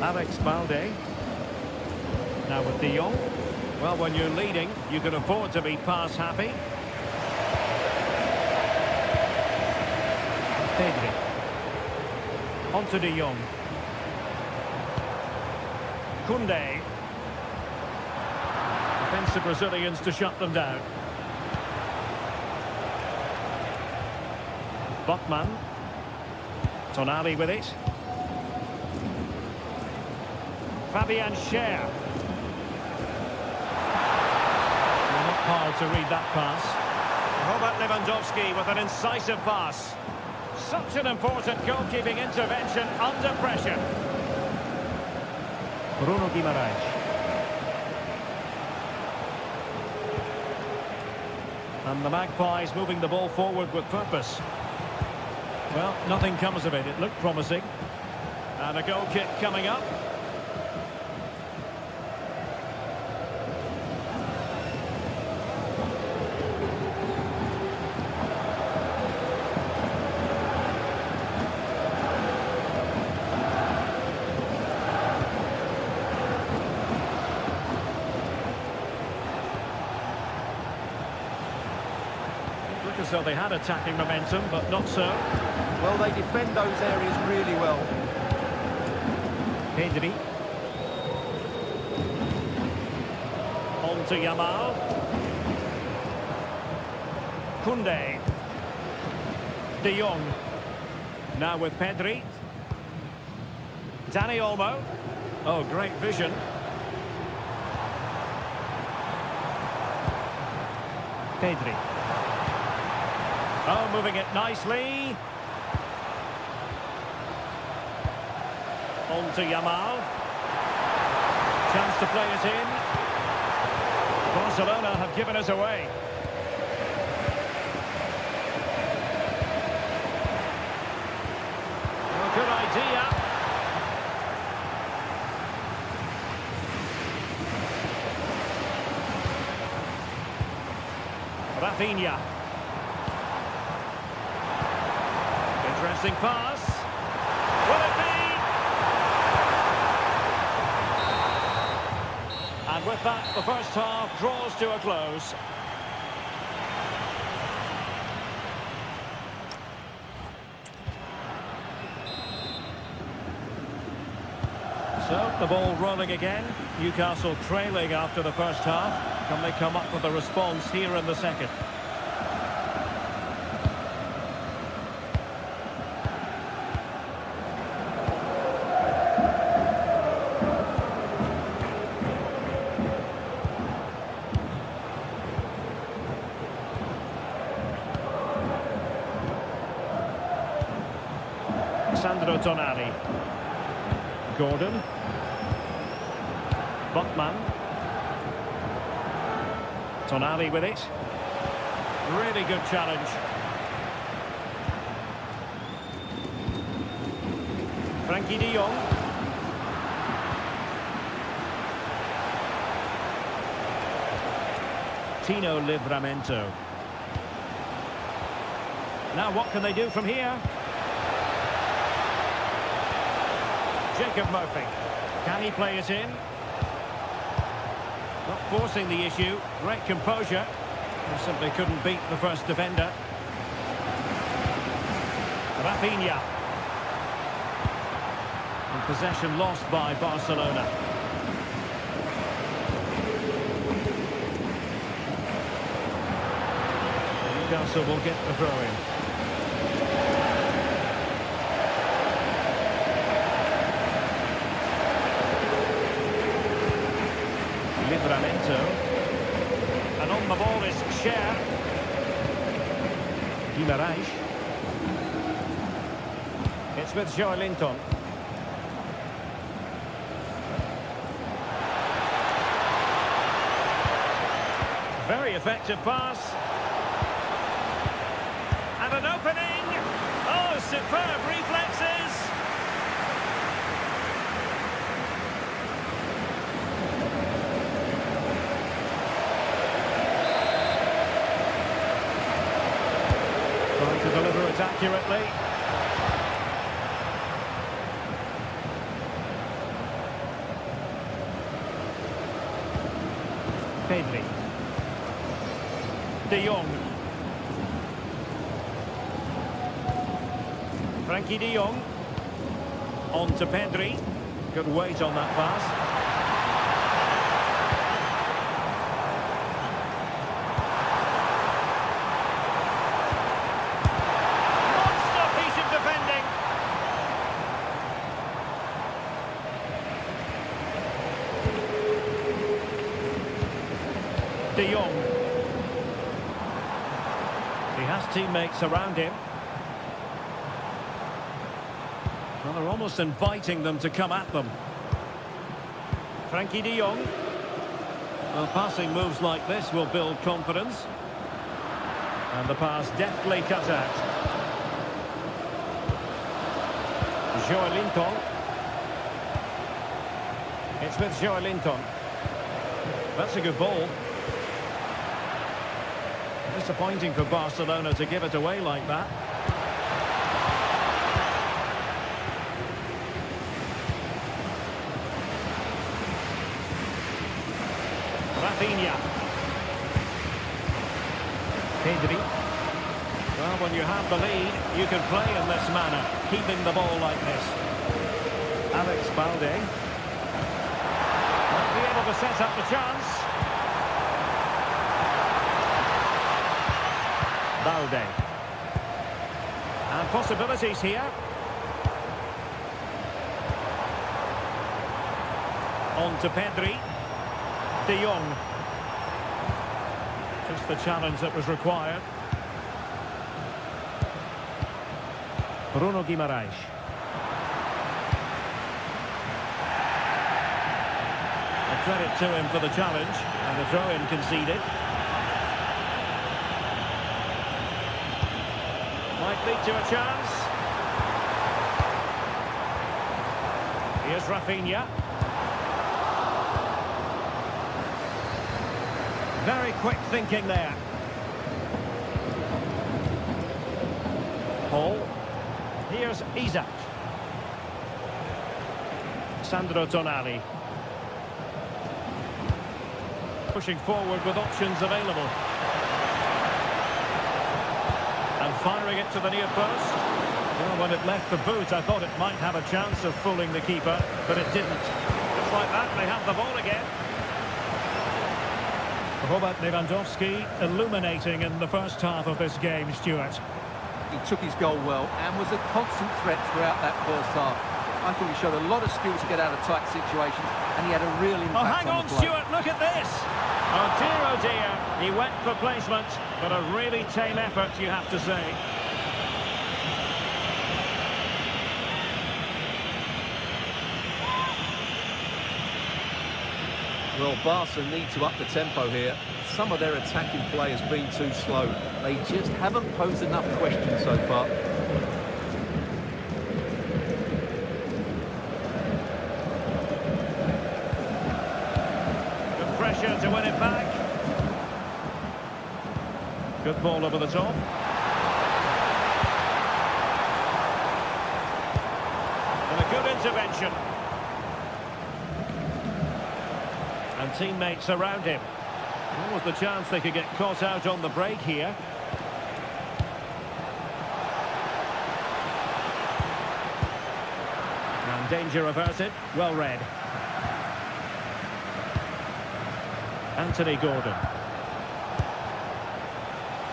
Alex Balde. Now with De Jong. Well, when you're leading, you can afford to be pass happy. Pedri. On to De Jong. Koundé. The Brazilians to shut them down. Botman. Tonali with it. Fabian Schär. Not hard to read that pass. Robert Lewandowski with an incisive pass. Such an important goalkeeping intervention under pressure. Bruno Guimaraes. And the Magpies moving the ball forward with purpose. Well, nothing comes of it. It looked promising. And a goal kick coming up. So they had attacking momentum, but not so. Well, they defend those areas really well. Pedri. On to Yamal. Koundé. De Jong. Now with Pedri. Dani Olmo. Oh, great vision. Pedri. Oh, moving it nicely. On to Yamal. Chance to play it in. Barcelona have given us away. Oh, good idea. Rafinha. Interesting pass. Will it be? And with that, the first half draws to a close. So, the ball rolling again. Newcastle trailing after the first half. Can they come up with a response here in the second? Sandro Tonali. Gordon. Botman. Tonali with it. Really good challenge. Frankie de Jong. Tino Livramento. Now what can they do from here? Jacob Murphy. Can he play it in? Not forcing the issue. Great composure. He simply couldn't beat the first defender. Rafinha. And possession lost by Barcelona. Newcastle will get the throw-in. Livramento. And on the ball is Cher. Guimaraes. It's with Joelinton. Very effective pass. And an opening. Oh, superb reflexes. Trying to deliver it accurately. Pedri. De Jong. Frankie de Jong. On to Pedri. Good weight on that pass. Monster piece of defending. De Jong. He has teammates around him. Well, they're almost inviting them to come at them. Frankie de Jong. Well, passing moves like this will build confidence. And the pass deftly cut out. Joelinton. It's with Joelinton. That's a good ball. Disappointing for Barcelona to give it away like that. Rafinha. Pedri. Well, when you have the lead, you can play in this manner, keeping the ball like this. Alex Balde. Might be able to set up the chance. Balde. And possibilities here. On to Pedri. De Jong. Just the challenge that was required. Bruno Guimaraes. A credit to him for the challenge, and the throw-in conceded. Might lead to a chance. Here's Rafinha. Very quick thinking there. Paul. Here's Isaac. Sandro Tonali. Pushing forward with options available. And firing it to the near post. Well, when it left the boot, I thought it might have a chance of fooling the keeper, but it didn't. Just like that, they have the ball again. Robert Lewandowski illuminating in the first half of this game, Stuart. He took his goal well and was a constant threat throughout that first half. I thought he showed a lot of skill to get out of tight situations, and he had a real impact hang on, the play. Stuart, look at this! Oh dear, he went for placement, but a really tame effort, you have to say. Well, Barca need to up the tempo here. Some of their attacking play has been too slow. They just haven't posed enough questions so far. Good pressure to win it back. Good ball over the top. And a good intervention. And teammates around him. What was the chance they could get caught out on the break here? And danger averted. Well read. Anthony Gordon.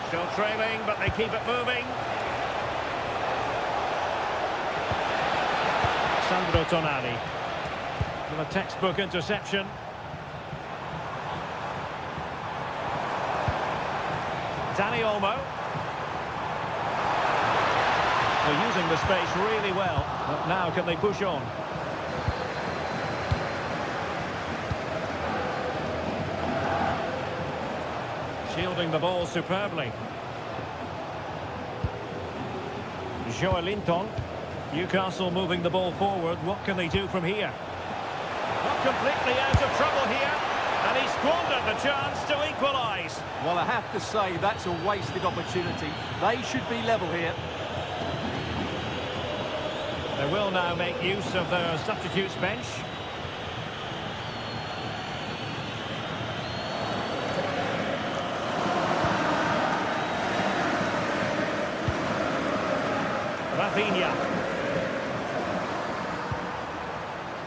Still trailing, but they keep it moving. Sandro Tonali. With a textbook interception. Dani Olmo. They're using the space really well, but now can they push on? Shielding the ball superbly. Joelinton. Newcastle moving the ball forward. What can they do from here? Not completely out of trouble here. And he squandered the chance to equalise. Well, I have to say that's a wasted opportunity. They should be level here. They will now make use of their substitutes bench. Rafinha.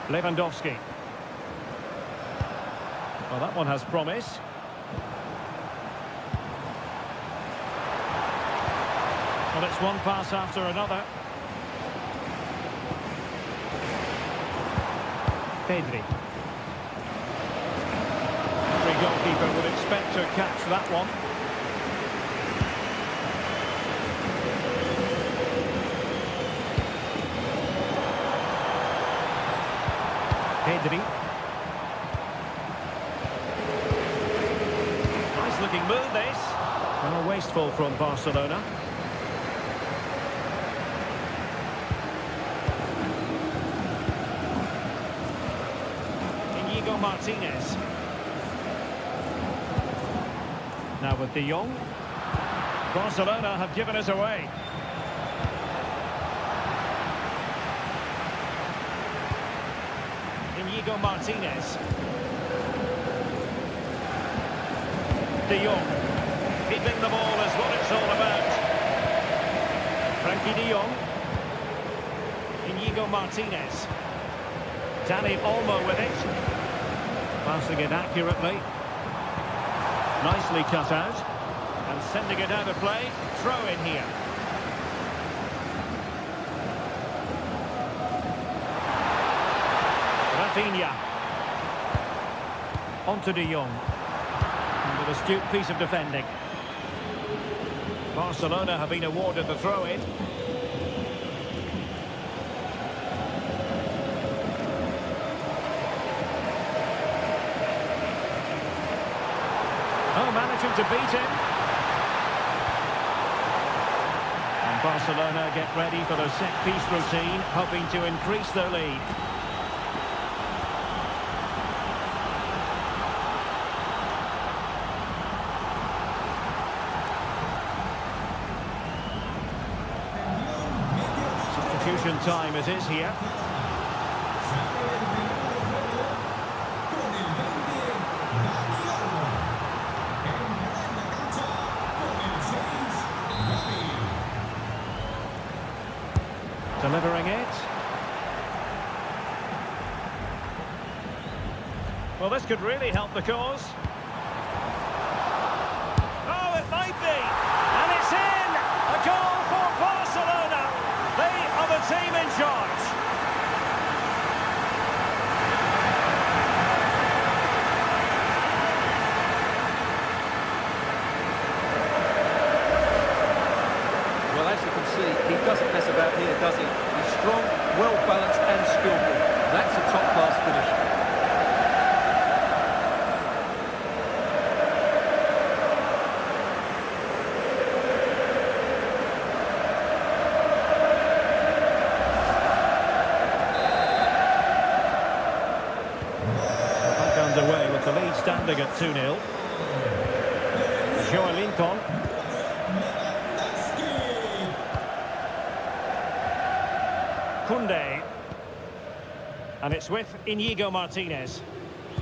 Lewandowski. Well, that one has promise. Well, it's one pass after another. Pedri. Every goalkeeper would expect to catch that one. Pedri. Nice looking move, this. Well, wasteful from Barcelona. Inigo Martinez. Now with De Jong. Barcelona have given us away. Inigo Martinez. De Jong. Keeping the ball is what it's all about. Frankie De Jong. Inigo Martinez. Dani Olmo with it. Passing it accurately. Nicely cut out. And sending it out of play. Throw in here. Rafinha. Onto De Jong. And with a astute piece of defending. Barcelona have been awarded the throw-in. Oh, managing to beat him. And Barcelona get ready for their set-piece routine, hoping to increase their lead. Substitution time it is here. Delivering it. Well, this could really help the cause. Oh, it might be. And it's in! A goal for Barcelona. They are the team in charge. Well, as you can see, he doesn't mess about here, does he? He's strong, well-balanced and skillful. That's a top-class finish. Back underway with the lead standing at 2-0. Joelinton. Koundé. And it's with Inigo Martinez.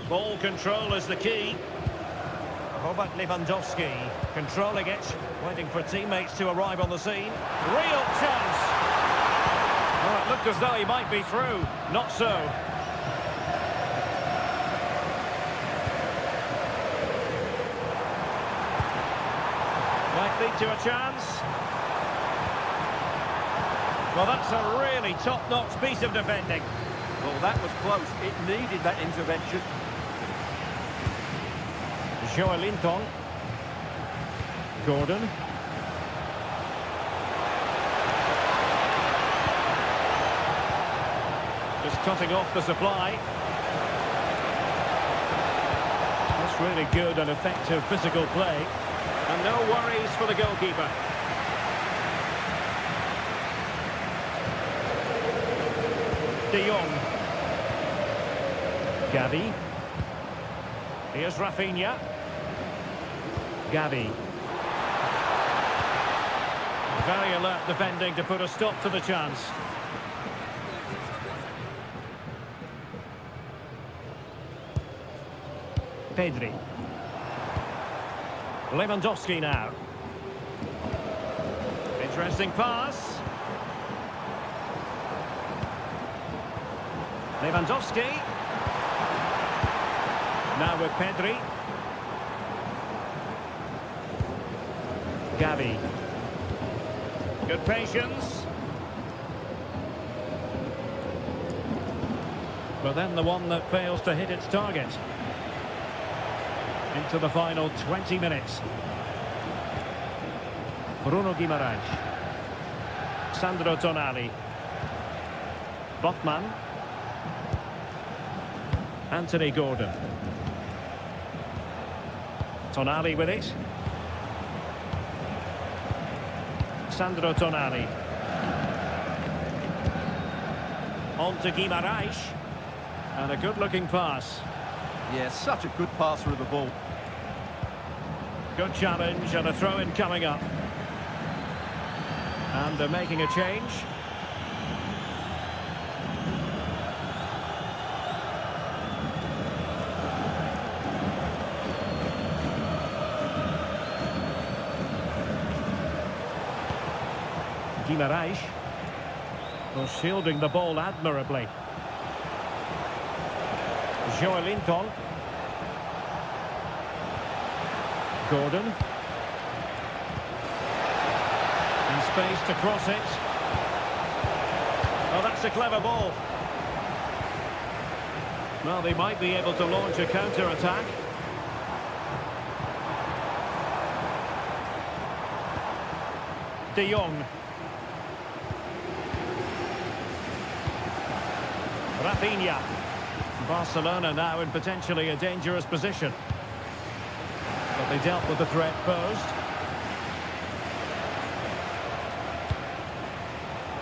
Ball control is the key. Robert Lewandowski controlling it, waiting for teammates to arrive on the scene. Real chance! Oh, it looked as though he might be through. Not so. Might lead to a chance. Well, that's a really top-notch piece of defending. Well, that was close. It needed that intervention. Joelinton. Gordon. Just cutting off the supply. That's really good and effective physical play. And no worries for the goalkeeper. De Jong. Gavi. Here's Rafinha. Gavi. Very alert defending to put a stop to the chance. Pedri. Lewandowski now. Interesting pass. Lewandowski. Now with Pedri. Gavi. Good patience. But then the one that fails to hit its target. Into the final 20 minutes. Bruno Guimaraes. Sandro Tonali. Botman. Anthony Gordon. Tonali with it. Sandro Tonali. On to Guimaraes. And a good-looking pass. Yeah, such a good passer of the ball. Good challenge and a throw-in coming up. And they're making a change. Guimaraes was shielding the ball admirably. Joelinton. Gordon. In space to cross it. Oh, that's a clever ball. Well, they might be able to launch a counter-attack. De Jong. Rafinha. Barcelona now in potentially a dangerous position. But they dealt with the threat posed.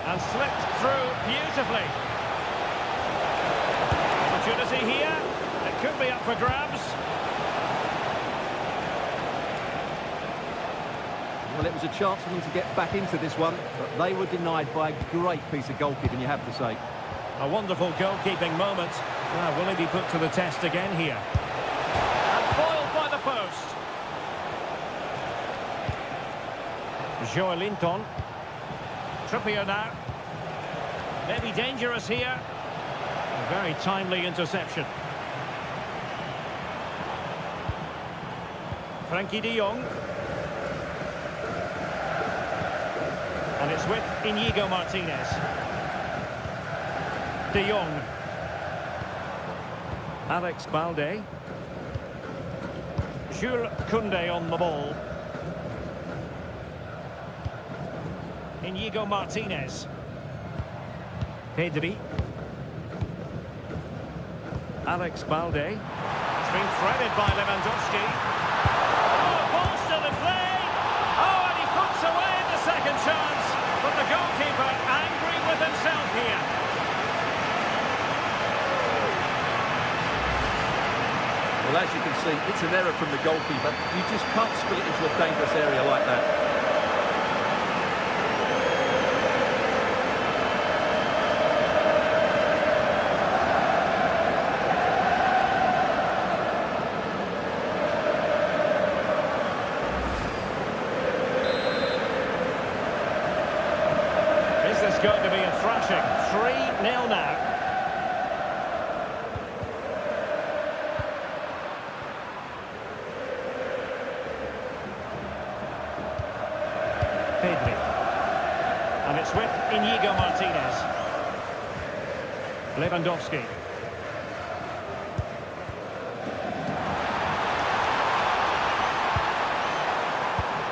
And slipped through beautifully. Opportunity here. It could be up for grabs. Well, it was a chance for them to get back into this one, but they were denied by a great piece of goalkeeping, you have to say. A wonderful goalkeeping moment. Now, will he be put to the test again here? And foiled by the post. Joelinton. Trippier now. Maybe dangerous here. A very timely interception. Frankie de Jong. And it's with Inigo Martinez. De Jong. Alex Balde. Jules Koundé on the ball. Inigo Martinez. Pedri. Alex Balde. It's been threaded by Lewandowski. Oh, ball still in play. Oh, and he puts away the second chance. But the goalkeeper angry with himself here. Well, as you can see, it's an error from the goalkeeper. You just can't spill it into a dangerous area like that. 1-0 now. Pedri. And it's with Inigo Martinez. Lewandowski.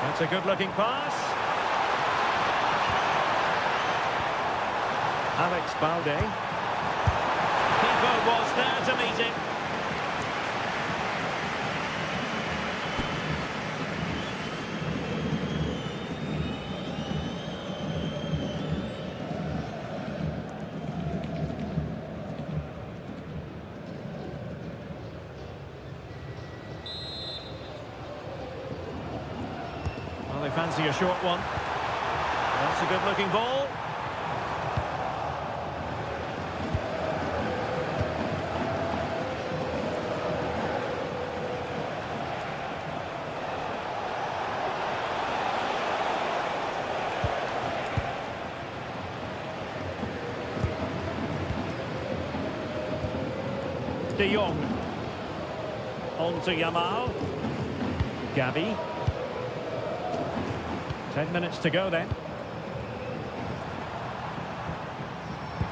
That's a good-looking pass. Alex Balde. Keeper was there to meet him. Well, they fancy a short one. That's a good-looking ball. De Jong. On to Yamal. Gabi. 10 minutes to go then.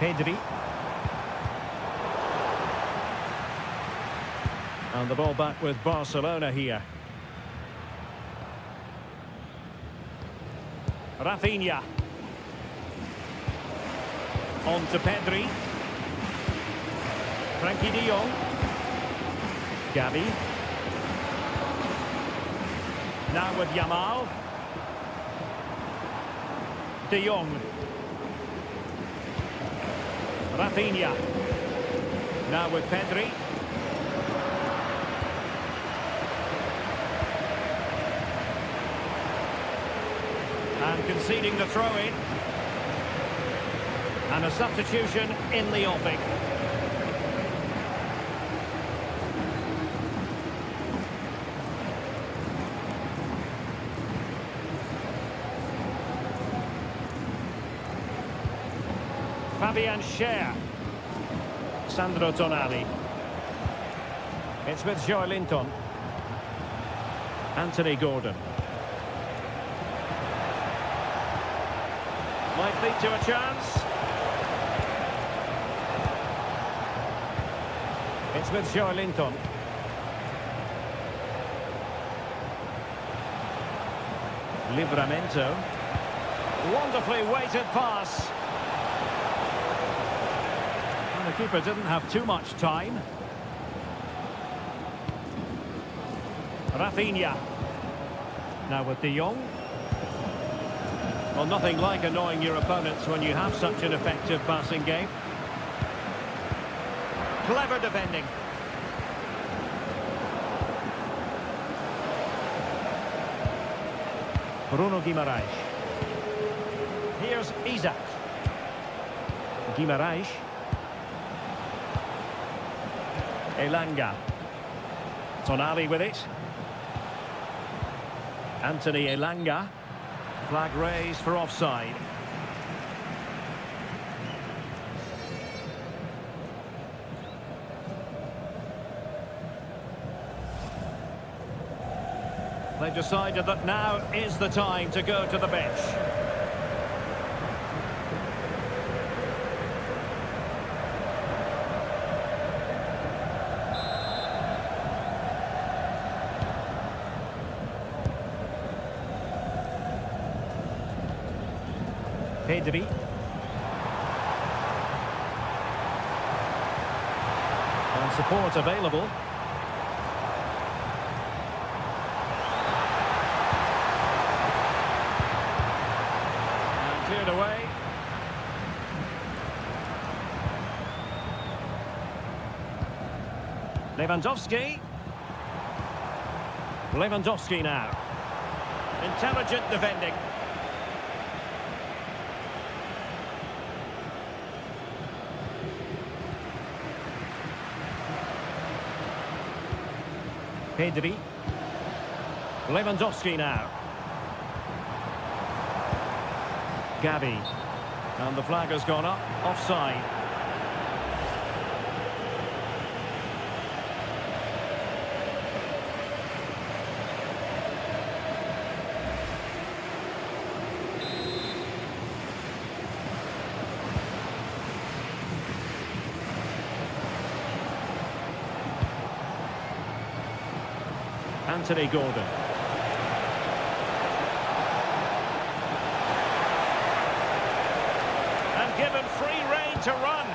Pedri. And the ball back with Barcelona here. Rafinha. On to Pedri. Frankie de Jong. Gabi. Now with Yamal. De Jong. Rafinha. Now with Pedri. And conceding the throw-in. And a substitution in the offing. Fabian Schär. Sandro Tonali. It's with Joe Linton. Anthony Gordon. Might lead to a chance. It's with Joe Linton. Livramento. Wonderfully weighted pass. And the keeper didn't have too much time. Rafinha. Now with De Jong. Well, nothing like annoying your opponents when you have such an effective passing game. Clever defending. Bruno Guimaraes. Here's Isaac. Guimaraes. Elanga. Tonali with it. Anthony Elanga. Flag raised for offside. They've decided that now is the time to go to the bench. Pedri. And support available. And cleared away. Lewandowski. Lewandowski now. Intelligent defending. Pedri. Lewandowski now. Gabi. And the flag has gone up. Offside. Anthony Gordon. And given free rein to run.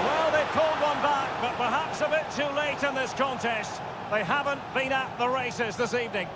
Well, they pulled one back, but perhaps a bit too late in this contest. They haven't been at the races this evening.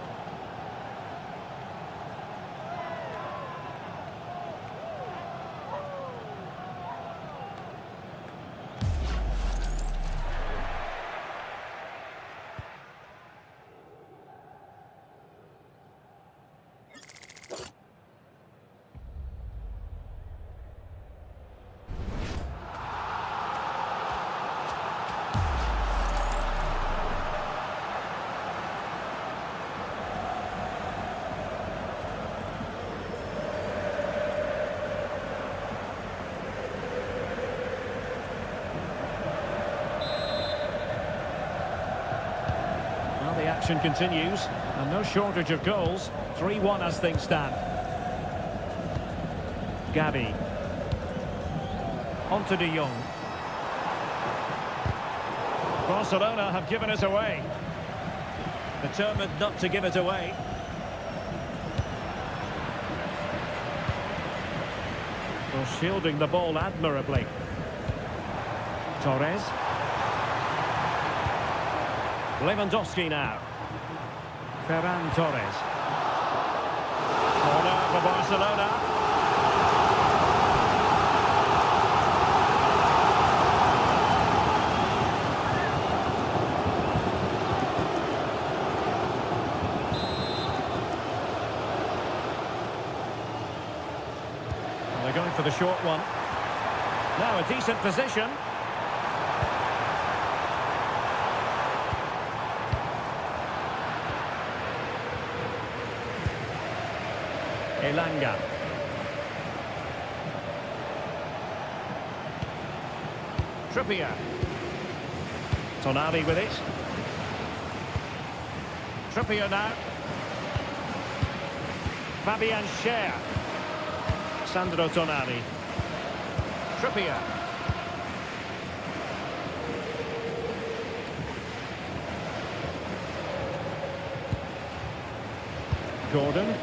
The action continues, and no shortage of goals. 3-1 as things stand. Gabi. On to De Jong. Barcelona have given it away. Determined not to give it away. Well, shielding the ball admirably. Torres. Lewandowski now. Ferran Torres. Corner for Barcelona. And they're going for the short one. Now a decent position. Elanga. Trippier. Tonali with it. Trippier now. Fabian Schär. Sandro Tonali. Trippier. Gordon.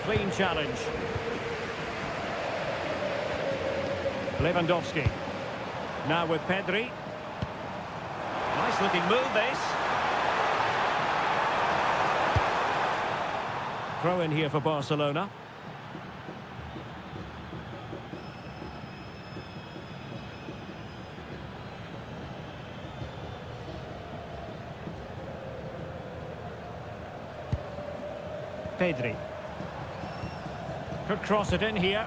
Clean challenge. Lewandowski. Now with Pedri. Nice looking move this. Throw in here for Barcelona. Pedri. Could cross it in here.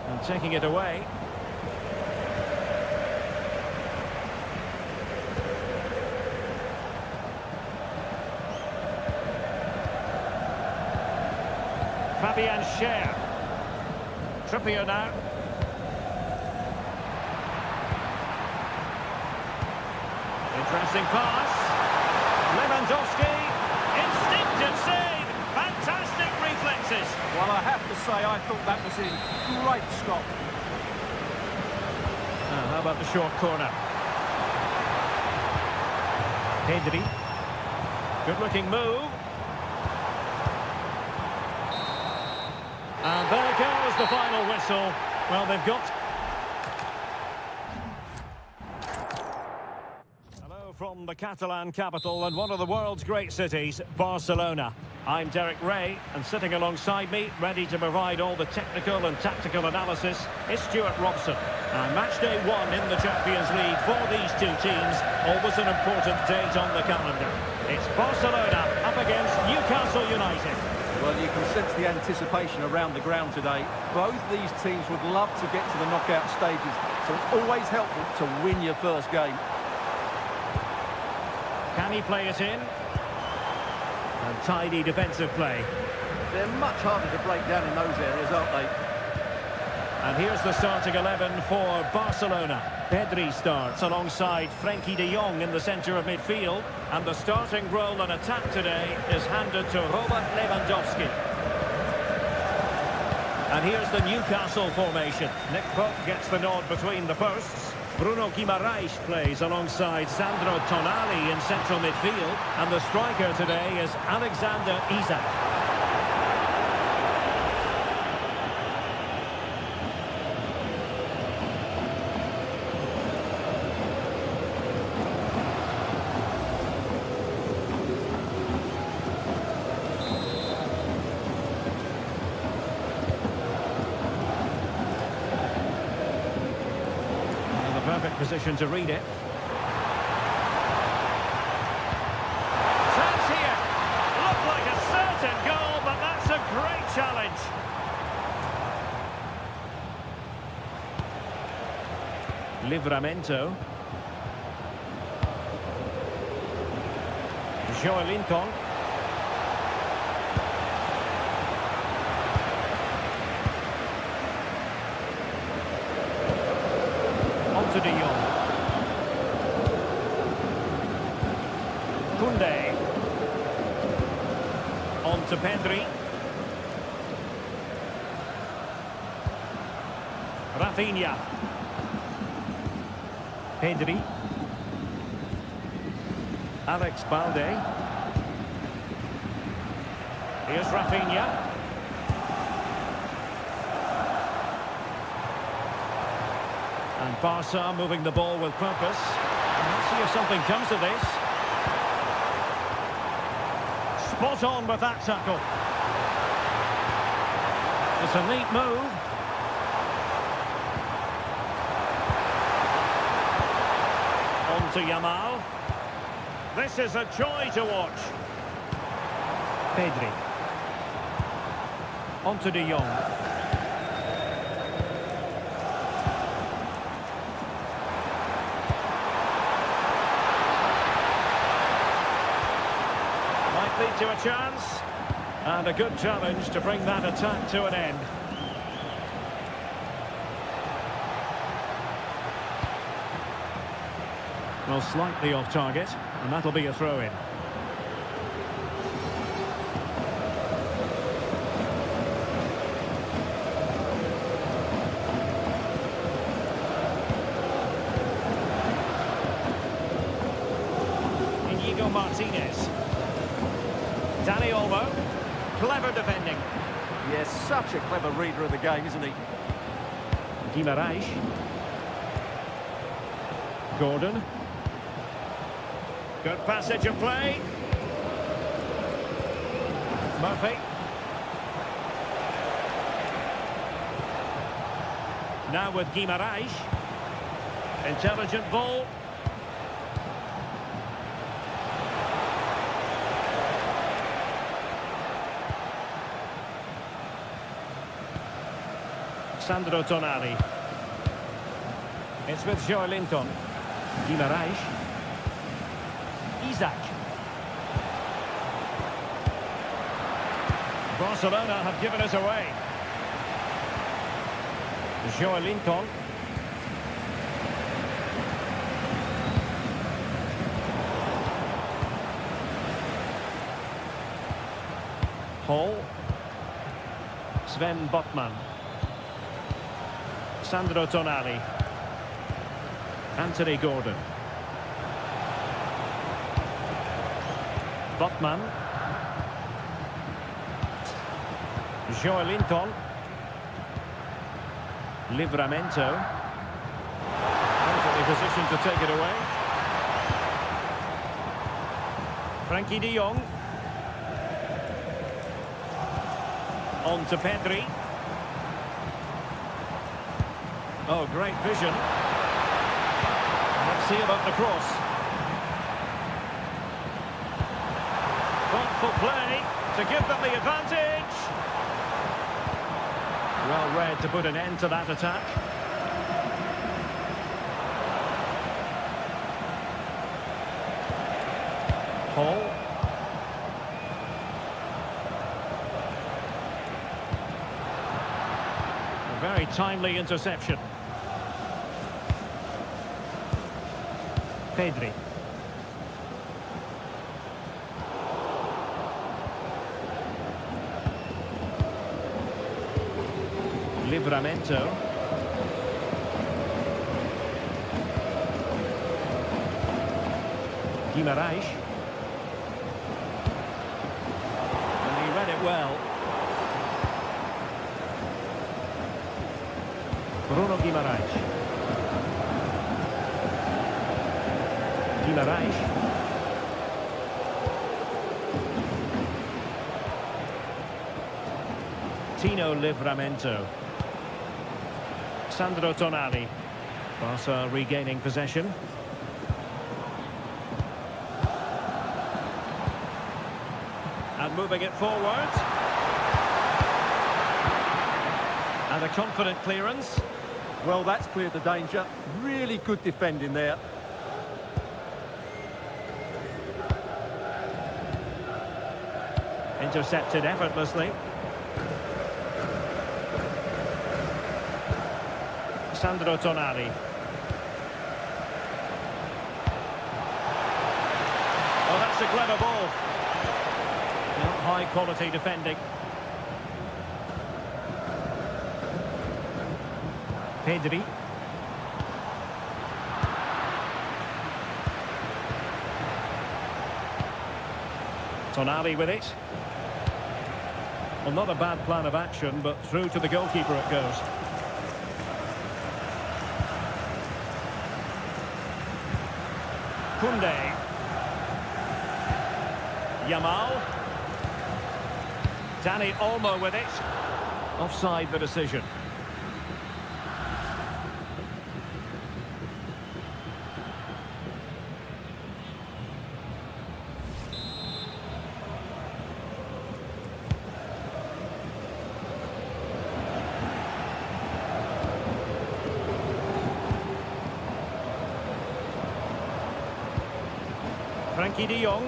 And taking it away. Fabian Schär. Trippier now. Interesting pass. Lewandowski. Instinctive save. Fantastic reflexes. Well, I have to say, I thought that was in great stop. How about the short corner? Pedri. Good-looking move. And there goes the final whistle. Well, they've got... Hello from the Catalan capital and one of the world's great cities, Barcelona. I'm Derek Ray, and sitting alongside me, ready to provide all the technical and tactical analysis, is Stuart Robson. And match day 1 in the Champions League for these two teams, always an important date on the calendar. It's Barcelona up against Newcastle United. Well, you can sense the anticipation around the ground today. Both these teams would love to get to the knockout stages, so it's always helpful to win your first game. Can he play it in? And tidy defensive play. They're much harder to break down in those areas, aren't they? And here's the starting 11 for Barcelona. Pedri starts alongside Frenkie de Jong in the centre of midfield. And the starting role in attack today is handed to Robert Lewandowski. And here's the Newcastle formation. Nick Pope gets the nod between the posts. Bruno Guimaraes plays alongside Sandro Tonali in central midfield. And the striker today is Alexander Isak. Perfect position to read it. Chance here. Looked like a certain goal, but that's a great challenge. Livramento. Joelinton. To De Jong. Koundé. On to Pedri. Rafinha. Pedri. Alex Balde. Here's Rafinha. And Barca moving the ball with purpose. Let's see if something comes of this. Spot on with that tackle. It's a neat move. On to Yamal. This is a joy to watch. Pedri. On to De Jong. Lead to a chance, and a good challenge to bring that attack to an end. Well, slightly off target, and that'll be a throw-in. Inigo Martinez. Dani Olmo, clever defending. Yes, such a clever reader of the game, isn't he? Guimaraes. Gordon. Good passage of play. Murphy. Now with Guimaraes. Intelligent ball. Sandro Tonali. It's with Joelinton. Guimaraes. Isak. Barcelona have given us away. Joelinton. Hall. Sven Botman. Sandro Tonali. Anthony Gordon. Botman. Joelinton. Livramento. Perfectly positioned to take it away. Frankie de Jong. On to Pedri. Oh, great vision. Let's see about the cross. Thoughtful play to give them the advantage. Well read to put an end to that attack. Hall. A very timely interception. Pedri. Livramento. Guimaraes. And he read it well. Bruno Guimaraes. Guimaraes. Tino Livramento. Sandro Tonali. Barca regaining possession. And moving it forward. And a confident clearance. Well, that's cleared the danger. Really good defending there. Intercepted effortlessly. Sandro Tonali. Oh, that's a clever ball. Not high quality defending. Pedri. Tonali with it. Well, not a bad plan of action, but through to the goalkeeper it goes. Koundé. Yamal. Dani Olmo with it. Offside the decision. Frankie de Jong,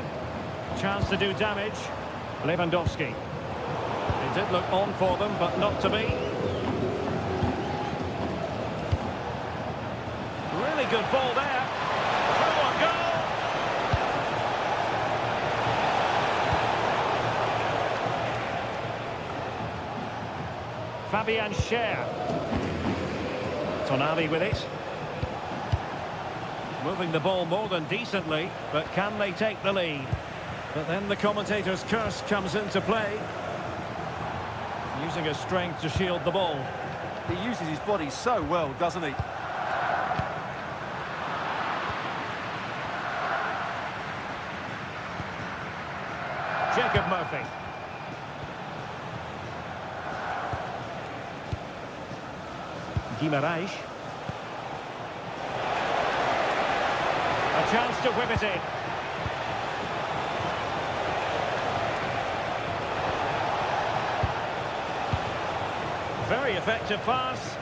chance to do damage. Lewandowski. It did look on for them, but not to be. Really good ball there. Through on goal. Fabian Schär. Tonali with it. Moving the ball more than decently, but can they take the lead? But then the commentator's curse comes into play. Using his strength to shield the ball. He uses his body so well, doesn't he? Jacob Murphy. Guimaraes. A chance to whip it in. Very effective pass.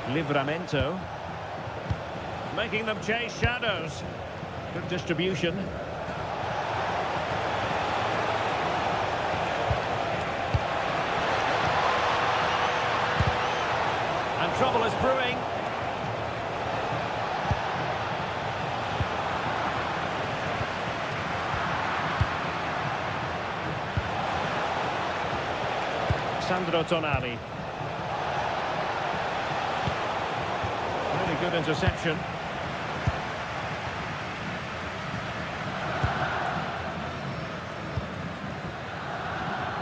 Livramento. Making them chase shadows. Good distribution. And trouble is brewing. Sandro Tonali. Really good interception.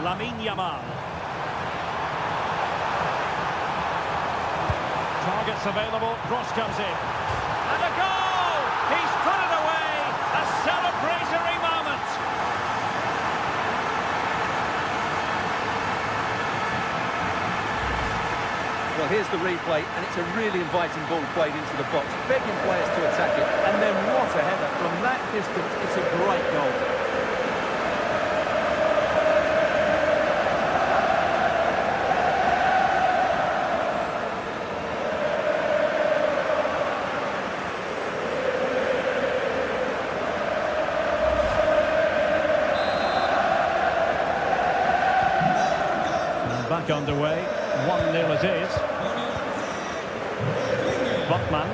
Lamine Yamal. Targets available, cross comes in. And a goal! He's put it away! A celebratory moment! Well, here's the replay, and it's a really inviting ball played into the box, begging players to attack it, and then what a header. From that distance, it's a great goal. Back underway, 1-0 it is. Botman.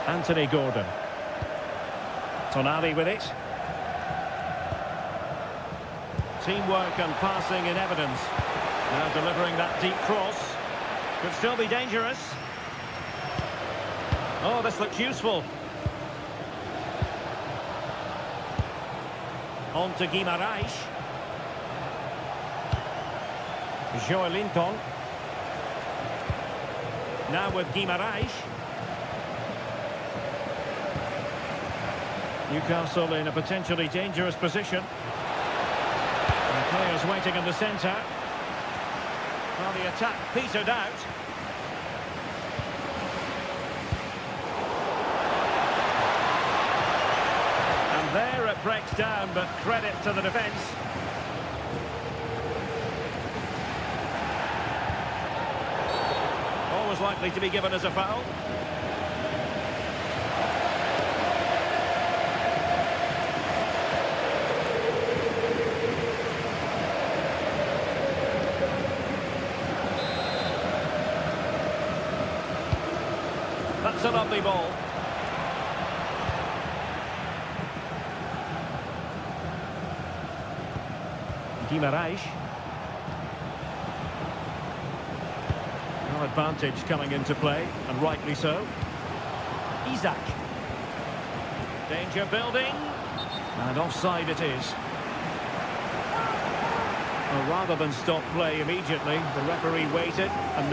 Anthony Gordon. Tonali with it. Teamwork and passing in evidence. Now delivering that deep cross. Could still be dangerous. Oh, this looks useful. On to Guimarães. Joelinton. Now with Guimarães. Newcastle in a potentially dangerous position. And players waiting in the centre. Well, the attack petered out. And there it breaks down, but credit to the defence. Always likely to be given as a foul. That's a lovely ball. Guimarães. No advantage coming into play, and rightly so. Isaac. Danger building. And offside it is. Well, rather than stop play immediately, the referee waited and